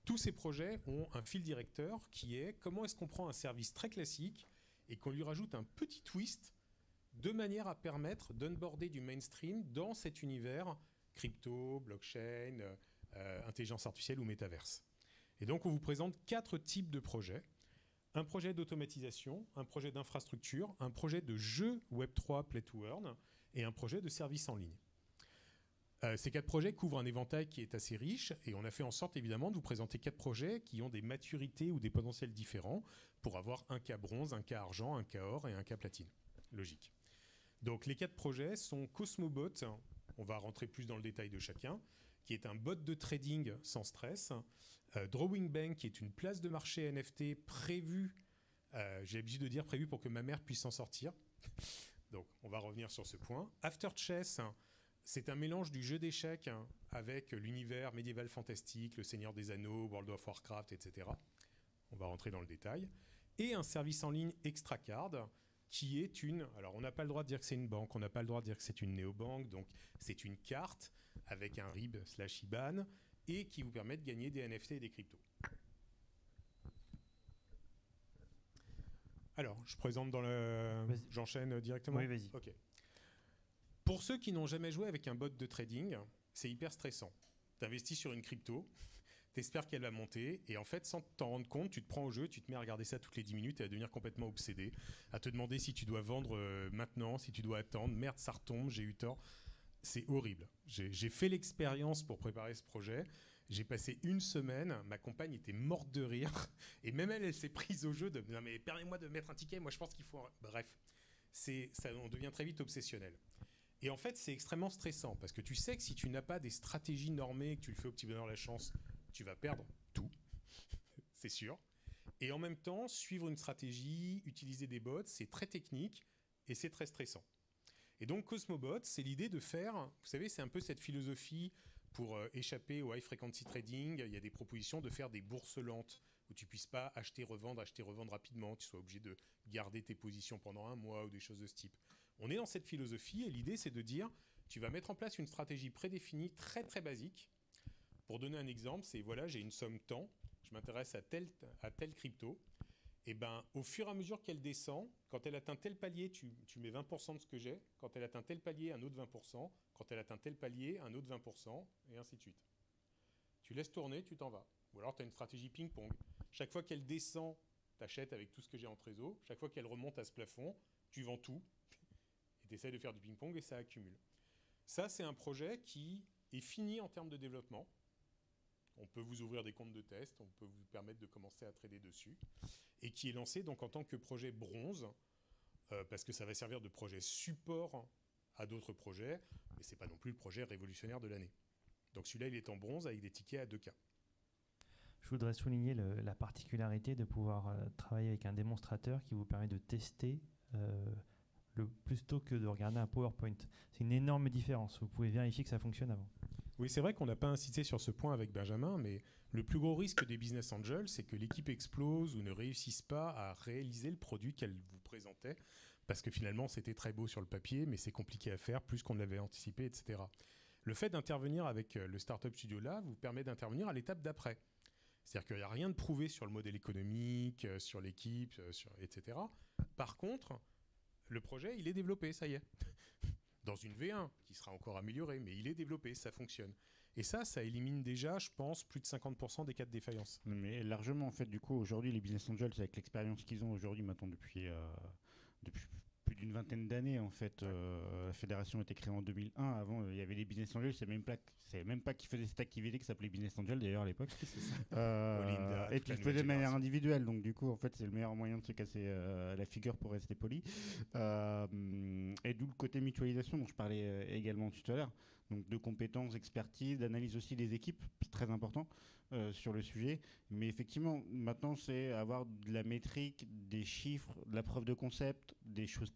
tous ces projets ont un fil directeur qui est comment est-ce qu'on prend un service très classique et qu'on lui rajoute un petit twist de manière à permettre d'onboarder du mainstream dans cet univers crypto, blockchain, intelligence artificielle ou métaverse. Et donc, on vous présente 4 types de projets. Un projet d'automatisation, un projet d'infrastructure, un projet de jeu Web3 Play to Earn et un projet de service en ligne. Ces 4 projets couvrent un éventail qui est assez riche et on a fait en sorte évidemment de vous présenter 4 projets qui ont des maturités ou des potentiels différents pour avoir un cas bronze, un cas argent, un cas or et un cas platine. Logique. Donc les 4 projets sont Cosmobot, on va rentrer plus dans le détail de chacun, qui est un bot de trading sans stress, Drawing Bank, qui est une place de marché NFT prévue, j'ai l'habitude de dire prévue pour que ma mère puisse s'en sortir. Donc on va revenir sur ce point. After Chess, c'est un mélange du jeu d'échecs avec l'univers médiéval fantastique, le Seigneur des Anneaux, World of Warcraft, etc. On va rentrer dans le détail. Et un service en ligne Extracard, qui est une... Alors, on n'a pas le droit de dire que c'est une banque, on n'a pas le droit de dire que c'est une néobanque, donc c'est une carte avec un RIB/IBAN et qui vous permet de gagner des NFT et des cryptos. Alors, je présente dans le... J'enchaîne directement ? Oui, vas-y. Ok. Pour ceux qui n'ont jamais joué avec un bot de trading, c'est hyper stressant. Tu investis sur une crypto, tu espères qu'elle va monter, et en fait, sans t'en rendre compte, tu te prends au jeu, tu te mets à regarder ça toutes les 10 minutes et à devenir complètement obsédé, à te demander si tu dois vendre maintenant, si tu dois attendre. Merde, ça retombe, j'ai eu tort. C'est horrible. J'ai fait l'expérience pour préparer ce projet. J'ai passé une semaine, ma compagne était morte de rire, et même elle s'est prise au jeu de « Non mais permets-moi de mettre un ticket, moi je pense qu'il faut... » Bref, on devient très vite obsessionnel. Et en fait, c'est extrêmement stressant parce que tu sais que si tu n'as pas des stratégies normées, que tu le fais au petit bonheur la chance, tu vas perdre tout, c'est sûr. Et en même temps, suivre une stratégie, utiliser des bots, c'est très technique et c'est très stressant. Et donc, Cosmobot, c'est l'idée de faire, vous savez, c'est un peu cette philosophie pour échapper au high frequency trading. Il y a des propositions de faire des bourses lentes où tu ne puisses pas acheter, revendre rapidement, tu sois obligé de garder tes positions pendant un mois ou des choses de ce type. On est dans cette philosophie et l'idée, c'est de dire, tu vas mettre en place une stratégie prédéfinie très très basique. Pour donner un exemple, c'est voilà, j'ai une somme temps, je m'intéresse à telle crypto. Et ben, au fur et à mesure qu'elle descend, quand elle atteint tel palier, tu mets 20% de ce que j'ai. Quand elle atteint tel palier, un autre 20%. Quand elle atteint tel palier, un autre 20%, et ainsi de suite. Tu laisses tourner, tu t'en vas. Ou alors, tu as une stratégie ping-pong. Chaque fois qu'elle descend, tu achètes avec tout ce que j'ai en trésor. Chaque fois qu'elle remonte à ce plafond, tu vends tout. Et tu essaies de faire du ping-pong et ça accumule. Ça, c'est un projet qui est fini en termes de développement. On peut vous ouvrir des comptes de test, on peut vous permettre de commencer à trader dessus, et qui est lancé donc en tant que projet bronze, parce que ça va servir de projet support à d'autres projets, mais ce n'est pas non plus le projet révolutionnaire de l'année. Donc celui-là, il est en bronze avec des tickets à 2K. Je voudrais souligner la particularité de pouvoir travailler avec un démonstrateur qui vous permet de tester plutôt que de regarder un PowerPoint. C'est une énorme différence. Vous pouvez vérifier que ça fonctionne avant. Oui, c'est vrai qu'on n'a pas insisté sur ce point avec Benjamin, mais le plus gros risque des business angels, c'est que l'équipe explose ou ne réussisse pas à réaliser le produit qu'elle vous présentait, parce que finalement, c'était très beau sur le papier, mais c'est compliqué à faire, plus qu'on ne l'avait anticipé, etc. Le fait d'intervenir avec le Startup Studio Lab vous permet d'intervenir à l'étape d'après. C'est-à-dire qu'il n'y a rien de prouvé sur le modèle économique, sur l'équipe, etc. Par contre, le projet, il est développé, ça y est. Dans une V1, qui sera encore améliorée, mais il est développé, ça fonctionne. Et ça élimine déjà, je pense, plus de 50% des cas de défaillance. Mais largement, en fait, du coup, aujourd'hui, les business angels, avec l'expérience qu'ils ont aujourd'hui, maintenant depuis plus d'une vingtaine d'années, en fait, la fédération a été créée en 2001. Avant, il y avait les business angels, c'est même pas qu'ils faisaient cette activité qui s'appelait business angel d'ailleurs à l'époque. Et puis ils le faisaient de manière individuelle, donc du coup, en fait, c'est le meilleur moyen de se casser la figure pour rester poli. Et d'où le côté mutualisation dont je parlais également tout à l'heure. Donc de compétences, d'expertise, d'analyse aussi des équipes, c'est très important sur le sujet. Mais effectivement, maintenant, c'est avoir de la métrique, des chiffres, de la preuve de concept, des choses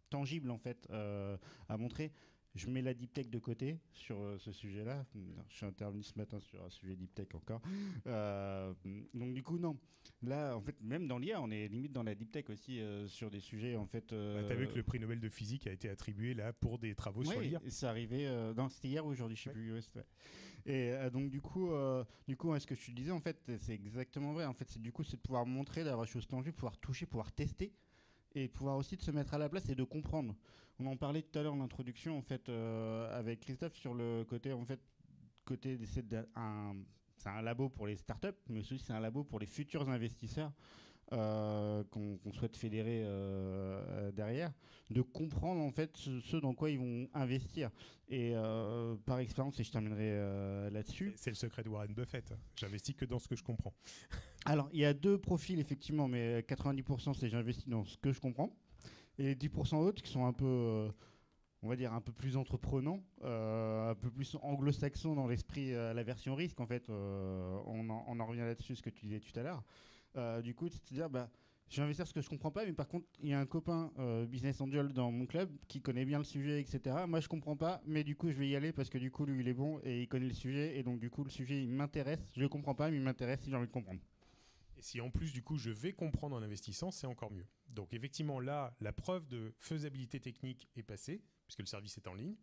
tangibles en fait à montrer. Je mets la deep tech de côté sur ce sujet-là. Je suis intervenu ce matin sur un sujet deep tech encore. Donc du coup, non. Là, en fait, même dans l'IA, on est limite dans la deep tech aussi sur des sujets en fait. T'as vu que le prix Nobel de physique a été attribué là pour des travaux sur l'IA. Oui, c'est arrivé. C'était hier ou aujourd'hui, je sais plus. Ouais, et donc du coup, ce que je te disais en fait, c'est exactement vrai. En fait, c'est de pouvoir montrer, d'avoir des choses tangibles, pouvoir toucher, pouvoir tester. et de pouvoir aussi de se mettre à la place et de comprendre. On en parlait tout à l'heure en introduction en fait avec Christophe sur le côté en fait c'est un labo pour les startups, mais aussi c'est un labo pour les futurs investisseurs qu'on souhaite fédérer derrière, de comprendre en fait ce dans quoi ils vont investir. Et par expérience, et je terminerai là-dessus. C'est le secret de Warren Buffett. J'investis que dans ce que je comprends. Alors, il y a deux profils effectivement, mais 90% c'est j'investis dans ce que je comprends. Et les 10% autres qui sont un peu, on va dire, un peu plus entreprenants, un peu plus anglo-saxons dans l'esprit, la version risque. En fait, on en revient là-dessus, ce que tu disais tout à l'heure. Du coup, c'est de dire, je vais investir ce que je comprends pas, mais par contre, il y a un copain business angel dans mon club qui connaît bien le sujet, etc. Moi, je comprends pas, mais du coup, je vais y aller parce que du coup, lui, il est bon et il connaît le sujet. Et donc, du coup, le sujet, il m'intéresse. Je le comprends pas, mais il m'intéresse si j'ai envie de comprendre. Et si en plus, du coup, je vais comprendre en investissant, c'est encore mieux. Donc, effectivement, là, la preuve de faisabilité technique est passée, puisque le service est en ligne.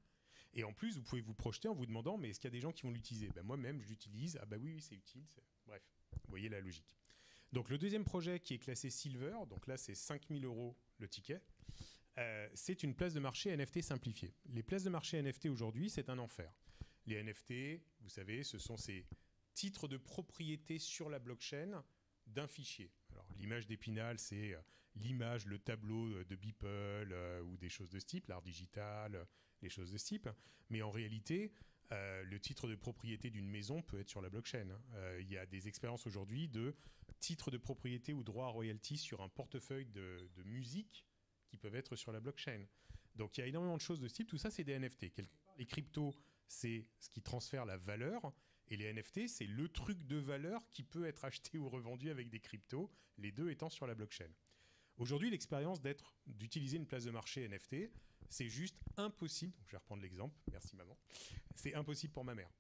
Et en plus, vous pouvez vous projeter en vous demandant, mais est-ce qu'il y a des gens qui vont l'utiliser ? Moi-même, je l'utilise. Ah oui, c'est utile. Bref, vous voyez la logique. Donc, le deuxième projet qui est classé Silver, donc là, c'est 5 000 € le ticket, c'est une place de marché NFT simplifiée. Les places de marché NFT aujourd'hui, c'est un enfer. Les NFT, vous savez, ce sont ces titres de propriété sur la blockchain d'un fichier. Alors, l'image d'Épinal, c'est l'image, le tableau de Beeple ou des choses de ce type, l'art digital, les choses de ce type. Mais en réalité, le titre de propriété d'une maison peut être sur la blockchain. Il y a des expériences aujourd'hui de titres de propriété ou droit à royalty sur un portefeuille de musique qui peuvent être sur la blockchain. Donc, il y a énormément de choses de ce type. Tout ça, c'est des NFT. Les cryptos, c'est ce qui transfère la valeur. Et les NFT, c'est le truc de valeur qui peut être acheté ou revendu avec des cryptos, les deux étant sur la blockchain. Aujourd'hui, l'expérience d'utiliser une place de marché NFT, c'est juste impossible. Donc, je vais reprendre l'exemple. Merci maman. C'est impossible pour ma mère.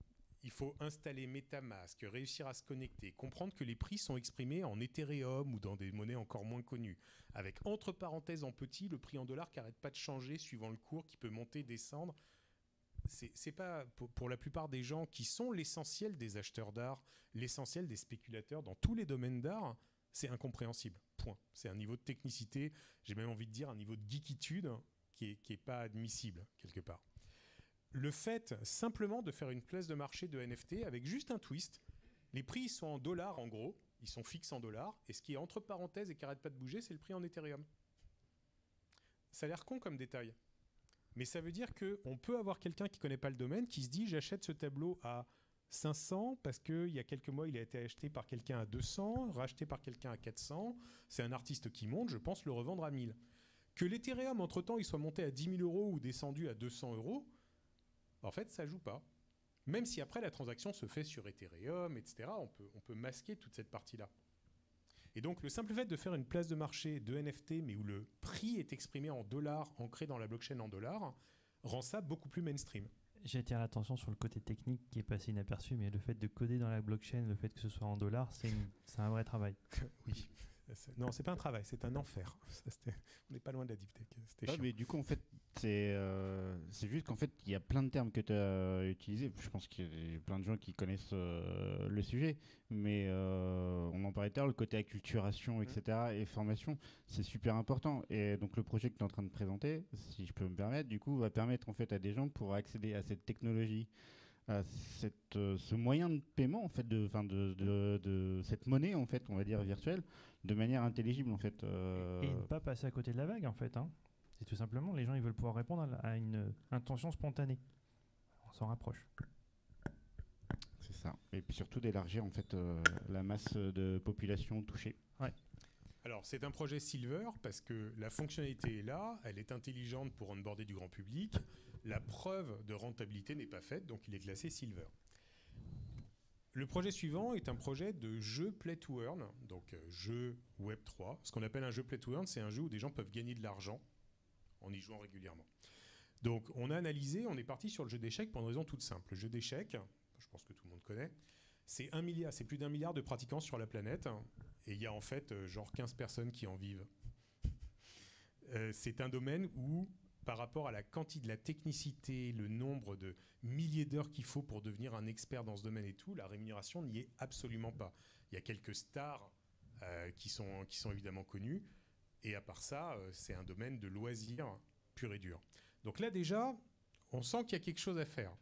Il faut installer MetaMask, réussir à se connecter, comprendre que les prix sont exprimés en Ethereum ou dans des monnaies encore moins connues, avec entre parenthèses en petit le prix en dollars qui n'arrête pas de changer suivant le cours, qui peut monter, descendre. C'est pas pour la plupart des gens qui sont l'essentiel des acheteurs d'art, l'essentiel des spéculateurs dans tous les domaines d'art, c'est incompréhensible. Point. C'est un niveau de technicité, j'ai même envie de dire un niveau de geekitude qui est pas admissible quelque part. Le fait simplement de faire une place de marché de NFT avec juste un twist, les prix sont en dollars en gros, ils sont fixes en dollars, et ce qui est entre parenthèses et qui n'arrête pas de bouger, c'est le prix en Ethereum. Ça a l'air con comme détail. Mais ça veut dire qu'on peut avoir quelqu'un qui ne connaît pas le domaine, qui se dit j'achète ce tableau à 500 parce qu'il y a quelques mois il a été acheté par quelqu'un à 200, racheté par quelqu'un à 400, c'est un artiste qui monte, je pense le revendre à 1000. Que l'Ethereum entre-temps il soit monté à 10 000 € ou descendu à 200 €, en fait ça ne joue pas. Même si après la transaction se fait sur Ethereum, etc., on peut masquer toute cette partie-là. Et donc, le simple fait de faire une place de marché de NFT, mais où le prix est exprimé en dollars, ancré dans la blockchain en dollars, rend ça beaucoup plus mainstream. J'attire l'attention sur le côté technique qui est passé inaperçu, mais le fait de coder dans la blockchain, le fait que ce soit en dollars, c'est un vrai travail. Oui. Non, c'est pas un travail, c'est un enfer. On n'est pas loin de la deep tech. C'était chiant. Mais du coup, en fait, c'est juste qu'en fait, il y a plein de termes que tu as utilisés. Je pense qu'il y a plein de gens qui connaissent le sujet, mais on en parlait tout à l'heure, le côté acculturation, etc., et formation, c'est super important. Et donc, le projet que tu es en train de présenter, si je peux me permettre, du coup, va permettre en fait à des gens pour accéder à cette technologie, à ce moyen de paiement en fait de cette monnaie en fait, on va dire virtuelle, de manière intelligible en fait. Et ne pas passer à côté de la vague en fait. Hein. C'est tout simplement, les gens ils veulent pouvoir répondre à une intention spontanée. On s'en rapproche. C'est ça. Et puis surtout d'élargir en fait la masse de population touchée. Ouais. Alors, c'est un projet Silver parce que la fonctionnalité est là, elle est intelligente pour onboarder du grand public. La preuve de rentabilité n'est pas faite, donc il est classé Silver. Le projet suivant est un projet de jeu Play to Earn, donc jeu Web3. Ce qu'on appelle un jeu Play to Earn, c'est un jeu où des gens peuvent gagner de l'argent en y jouant régulièrement. Donc, on a analysé, on est parti sur le jeu d'échecs pour une raison toute simple. Le jeu d'échecs, je pense que tout le monde connaît, c'est plus d'1 milliard de pratiquants sur la planète, et il y a en fait genre 15 personnes qui en vivent. C'est un domaine où, par rapport à la quantité de la technicité, le nombre de milliers d'heures qu'il faut pour devenir un expert dans ce domaine et tout, la rémunération n'y est absolument pas. Il y a quelques stars qui sont évidemment connues, Et à part ça, c'est un domaine de loisirs pur et dur. Donc là déjà, on sent qu'il y a quelque chose à faire.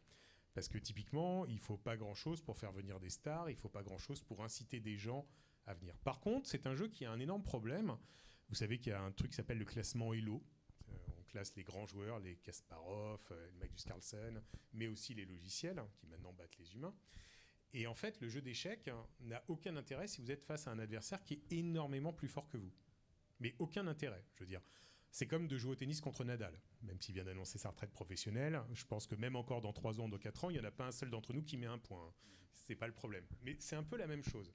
Parce que typiquement, il ne faut pas grand-chose pour faire venir des stars, il ne faut pas grand-chose pour inciter des gens à venir. Par contre, c'est un jeu qui a un énorme problème. Vous savez qu'il y a un truc qui s'appelle le classement Elo. On classe les grands joueurs, les Kasparov, les Magnus Carlsen, mais aussi les logiciels, qui maintenant battent les humains. Et en fait, le jeu d'échecs n'a aucun intérêt si vous êtes face à un adversaire qui est énormément plus fort que vous. Mais aucun intérêt, je veux dire. C'est comme de jouer au tennis contre Nadal. Même s'il vient d'annoncer sa retraite professionnelle, je pense que même encore dans 3 ans, dans 4 ans, il n'y en a pas un seul d'entre nous qui met un point. C'est pas le problème. Mais c'est un peu la même chose.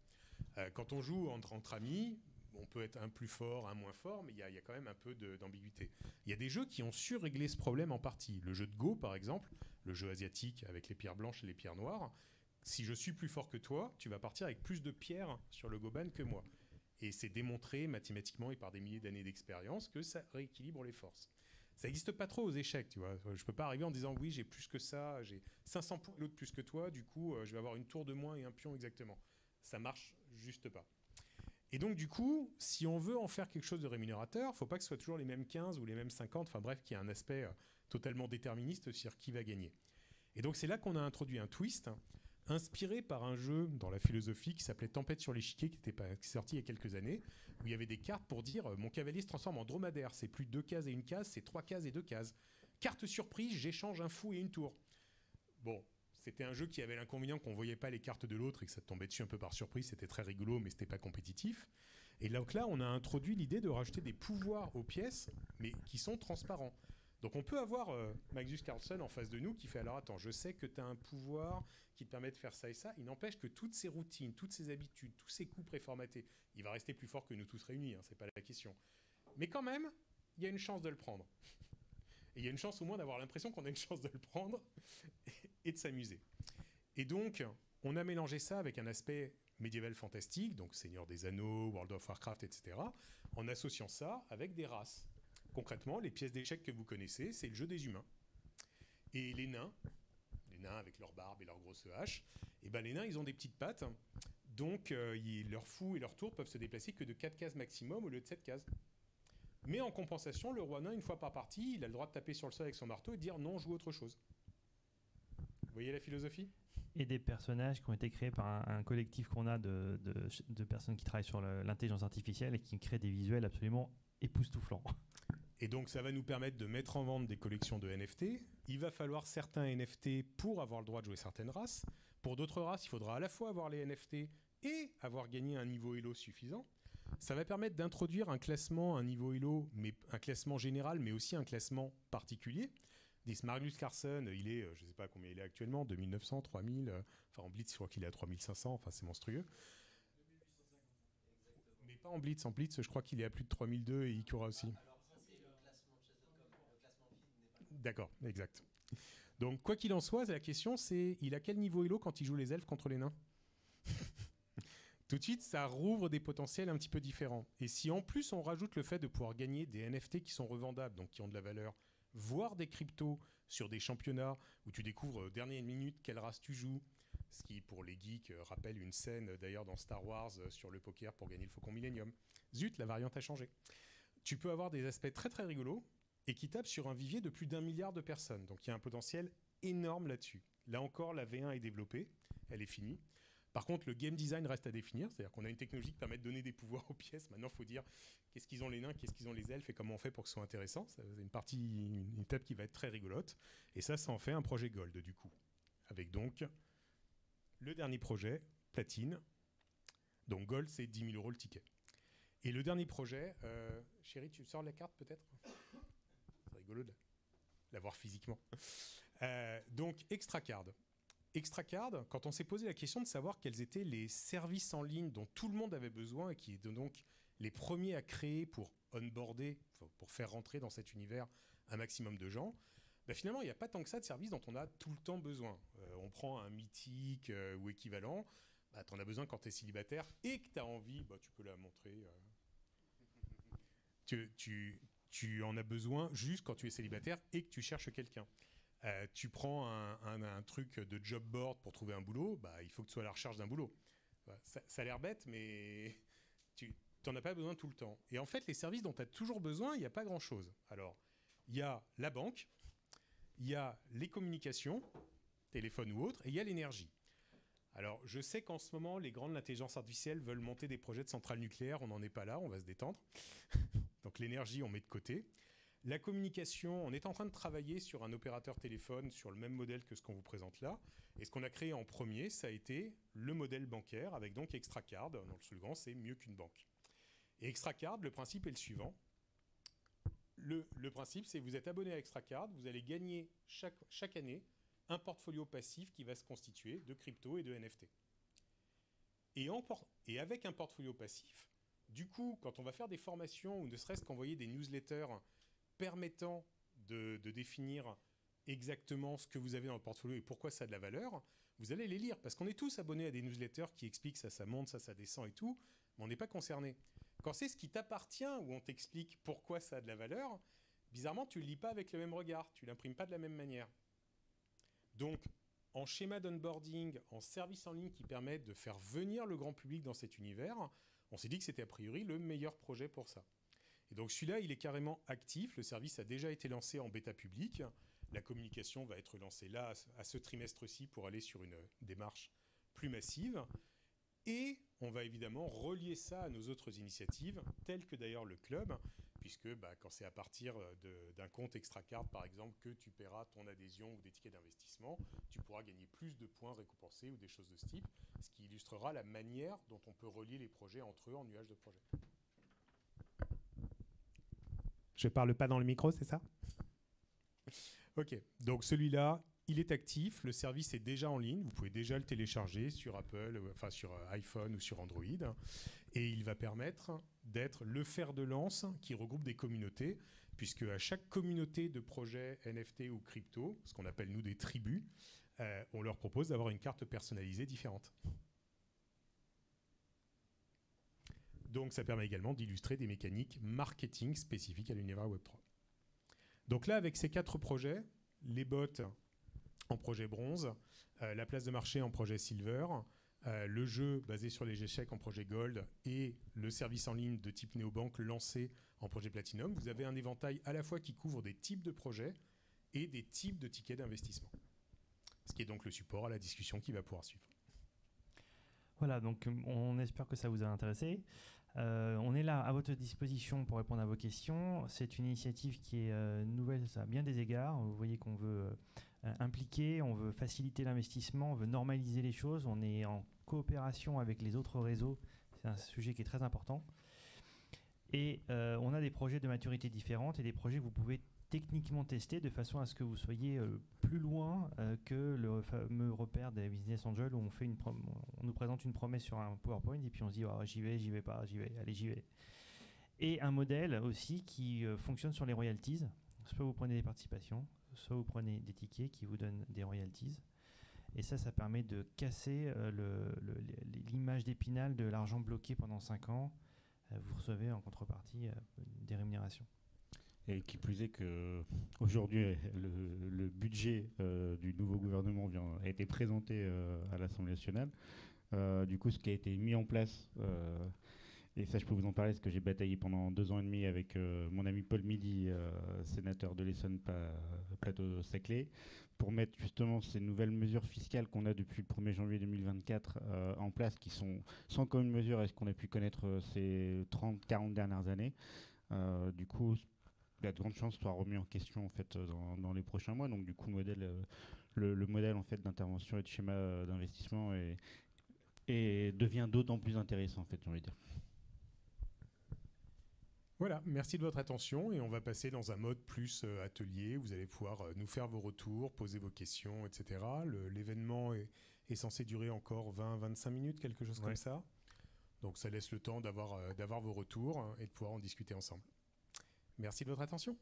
Quand on joue entre amis, on peut être un plus fort, un moins fort, mais il y a quand même un peu d'ambiguïté. Il y a des jeux qui ont su régler ce problème en partie. Le jeu de Go, par exemple, le jeu asiatique avec les pierres blanches et les pierres noires. Si je suis plus fort que toi, tu vas partir avec plus de pierres sur le Goban que moi. Et c'est démontré mathématiquement et par des milliers d'années d'expérience que ça rééquilibre les forces. Ça n'existe pas trop aux échecs, tu vois. Je ne peux pas arriver en disant oui, j'ai plus que ça, j'ai 500 points, l'autre plus que toi, du coup, je vais avoir une tour de moins et un pion exactement. Ça marche juste pas. Et donc, du coup, si on veut en faire quelque chose de rémunérateur, il ne faut pas que ce soit toujours les mêmes 15 ou les mêmes 50, enfin bref, qu'il y ait un aspect totalement déterministe sur qui va gagner. Et donc, c'est là qu'on a introduit un twist, inspiré par un jeu dans la philosophie qui s'appelait Tempête sur l'échiquier, qui est sorti il y a quelques années, où il y avait des cartes pour dire mon cavalier se transforme en dromadaire, c'est plus 2 cases et 1 case, c'est 3 cases et 2 cases. Carte surprise, j'échange un fou et une tour. Bon, c'était un jeu qui avait l'inconvénient qu'on ne voyait pas les cartes de l'autre et que ça tombait dessus un peu par surprise, c'était très rigolo, mais c'était pas compétitif. Et donc là, on a introduit l'idée de rajouter des pouvoirs aux pièces, mais qui sont transparents. Donc on peut avoir Magnus Carlsen en face de nous qui fait alors attends, je sais que tu as un pouvoir qui te permet de faire ça et ça. Il n'empêche que toutes ces routines, toutes ces habitudes, tous ces coups préformatés, il va rester plus fort que nous tous réunis, hein, c'est pas la question. Mais quand même, il y a une chance de le prendre. Et il y a une chance au moins d'avoir l'impression qu'on a une chance de le prendre et de s'amuser. Et donc, on a mélangé ça avec un aspect médiéval fantastique, donc Seigneur des Anneaux, World of Warcraft, etc., en associant ça avec des races. Concrètement, les pièces d'échecs que vous connaissez, c'est le jeu des humains. Et les nains avec leur barbe et leur grosse hache, et ben les nains, ils ont des petites pattes, donc leurs fous et leurs tours peuvent se déplacer que de 4 cases maximum au lieu de 7 cases. Mais en compensation, le roi nain, une fois par partie, il a le droit de taper sur le sol avec son marteau et de dire non, joue autre chose. Vous voyez la philosophie ? Et des personnages qui ont été créés par un collectif qu'on a de personnes qui travaillent sur l'intelligence artificielle et qui créent des visuels absolument époustouflants. Et donc, ça va nous permettre de mettre en vente des collections de NFT. Il va falloir certains NFT pour avoir le droit de jouer certaines races. Pour d'autres races, il faudra à la fois avoir les NFT et avoir gagné un niveau Elo suffisant. Ça va permettre d'introduire un classement, un niveau Elo, mais un classement général, mais aussi un classement particulier. Magnus Carlsen, il est, je ne sais pas combien il est actuellement, 2900, 3000, enfin en Blitz, je crois qu'il est à 3500, enfin c'est monstrueux. Mais pas en Blitz, je crois qu'il est à plus de 3002 et Ikura aussi. D'accord, exact. Donc, quoi qu'il en soit, la question, c'est il a quel niveau Elo quand il joue les elfes contre les nains ? Tout de suite, ça rouvre des potentiels un petit peu différents. Et si en plus, on rajoute le fait de pouvoir gagner des NFT qui sont revendables, donc qui ont de la valeur, voire des cryptos sur des championnats où tu découvres dernière minute quelle race tu joues, ce qui, pour les geeks, rappelle une scène d'ailleurs dans Star Wars sur le poker pour gagner le Faucon Millennium. Zut, la variante a changé. Tu peux avoir des aspects très très rigolos et qui tape sur un vivier de plus d'1 milliard de personnes. Donc il y a un potentiel énorme là-dessus. Là encore, la V1 est développée, elle est finie. Par contre, le game design reste à définir, c'est-à-dire qu'on a une technologie qui permet de donner des pouvoirs aux pièces. Maintenant, il faut dire qu'est-ce qu'ils ont les nains, qu'est-ce qu'ils ont les elfes et comment on fait pour que ce soit intéressant. C'est une étape qui va être très rigolote. Et ça en fait un projet Gold, du coup. Avec donc le dernier projet, Platine. Donc Gold, c'est 10 000 € le ticket. Et le dernier projet, chérie, tu sors la carte peut-être ? C'est rigolo de la voir physiquement. Donc, Extracard. Extracard, quand on s'est posé la question de savoir quels étaient les services en ligne dont tout le monde avait besoin et qui étaient donc les premiers à créer pour onboarder, pour faire rentrer dans cet univers un maximum de gens, bah finalement, il n'y a pas tant que ça de services dont on a tout le temps besoin. On prend un Mythique ou équivalent, bah, tu en as besoin quand tu es célibataire et que tu as envie, bah, tu peux la montrer. Tu en as besoin juste quand tu es célibataire et que tu cherches quelqu'un. Tu prends un truc de job board pour trouver un boulot, bah, il faut que tu sois à la recherche d'un boulot. Ça a l'air bête, mais tu n'en as pas besoin tout le temps. Et en fait, les services dont tu as toujours besoin, il n'y a pas grand-chose. Alors, il y a la banque, il y a les communications, téléphone ou autre, et il y a l'énergie. Alors, je sais qu'en ce moment, les grands de l'intelligence artificielle veulent monter des projets de centrales nucléaires. On n'en est pas là, on va se détendre. Donc, l'énergie, on met de côté. La communication, on est en train de travailler sur un opérateur téléphone sur le même modèle que ce qu'on vous présente là. Et ce qu'on a créé en premier, ça a été le modèle bancaire avec donc Extracard. Dans le slogan, c'est mieux qu'une banque. Et Extracard, le principe est le suivant. Le principe, c'est que vous êtes abonné à Extracard, vous allez gagner chaque année un portfolio passif qui va se constituer de crypto et de NFT. Et avec un portfolio passif, du coup, quand on va faire des formations ou ne serait-ce qu'envoyer des newsletters permettant de définir exactement ce que vous avez dans le portfolio et pourquoi ça a de la valeur, vous allez les lire. Parce qu'on est tous abonnés à des newsletters qui expliquent ça monte, ça descend et tout, mais on n'est pas concerné. Quand c'est ce qui t'appartient où on t'explique pourquoi ça a de la valeur, bizarrement, tu ne le lis pas avec le même regard, tu ne l'imprimes pas de la même manière. Donc, en schéma d'onboarding, en service en ligne qui permettent de faire venir le grand public dans cet univers, on s'est dit que c'était a priori le meilleur projet pour ça. Et donc celui-là, il est carrément actif. Le service a déjà été lancé en bêta publique. La communication va être lancée là, à ce trimestre-ci, pour aller sur une démarche plus massive. Et on va évidemment relier ça à nos autres initiatives, telles que d'ailleurs le club, puisque quand c'est à partir d'un compte Extracard, par exemple, que tu paieras ton adhésion ou des tickets d'investissement, tu pourras gagner plus de points récompensés ou des choses de ce type, ce qui illustrera la manière dont on peut relier les projets entre eux en nuage de projets. Je parle pas dans le micro, c'est ça? Ok, donc celui-là, il est actif, le service est déjà en ligne, vous pouvez déjà le télécharger sur Apple, enfin sur iPhone ou sur Android, et il va permettre d'être le fer de lance qui regroupe des communautés, puisque à chaque communauté de projets NFT ou crypto, ce qu'on appelle nous des tribus, on leur propose d'avoir une carte personnalisée différente. Donc ça permet également d'illustrer des mécaniques marketing spécifiques à l'univers Web3. Donc là, avec ces 4 projets, les bots en projet bronze, la place de marché en projet silver, le jeu basé sur les échecs en projet gold et le service en ligne de type néobanque lancé en projet platinum, vous avez un éventail à la fois qui couvre des types de projets et des types de tickets d'investissement. Ce qui est donc le support à la discussion qui va pouvoir suivre. Voilà, donc on espère que ça vous a intéressé. On est là à votre disposition pour répondre à vos questions. C'est une initiative qui est nouvelle à bien des égards. Vous voyez qu'on veut impliquer, on veut faciliter l'investissement, on veut normaliser les choses. On est en coopération avec les autres réseaux. C'est un sujet qui est très important. Et on a des projets de maturité différentes et des projets que vous pouvez techniquement tester de façon à ce que vous soyez plus loin que le fameux repère des Business Angels où on nous présente une promesse sur un PowerPoint et puis on se dit oh, j'y vais pas, allez j'y vais. Et un modèle aussi qui fonctionne sur les royalties. Soit vous prenez des participations, soit vous prenez des tickets qui vous donnent des royalties. Et ça permet de casser l'image d'Épinal de l'argent bloqué pendant 5 ans. Vous recevez en contrepartie des rémunérations. Et qui plus est qu'aujourd'hui, le budget du nouveau gouvernement a été présenté à l'Assemblée nationale. Du coup, ce qui a été mis en place, et ça je peux vous en parler parce que j'ai bataillé pendant 2 ans et demi avec mon ami Paul Midi, sénateur de l'Essonne Plateau-Saclay, pour mettre justement ces nouvelles mesures fiscales qu'on a depuis le 1er janvier 2024 en place, qui sont sans commune mesure à ce qu'on a pu connaître ces 30-40 dernières années. Du coup, il y a de grandes chances que ce soit remis en question en fait, dans les prochains mois. Donc du coup, le modèle en fait, d'intervention et de schéma d'investissement devient d'autant plus intéressant, en fait, j'ai envie de dire. Voilà, merci de votre attention et on va passer dans un mode plus atelier. Vous allez pouvoir nous faire vos retours, poser vos questions, etc. L'événement est censé durer encore 20-25 minutes, quelque chose comme ça. Donc ça laisse le temps d'avoir vos retours et de pouvoir en discuter ensemble. Merci de votre attention.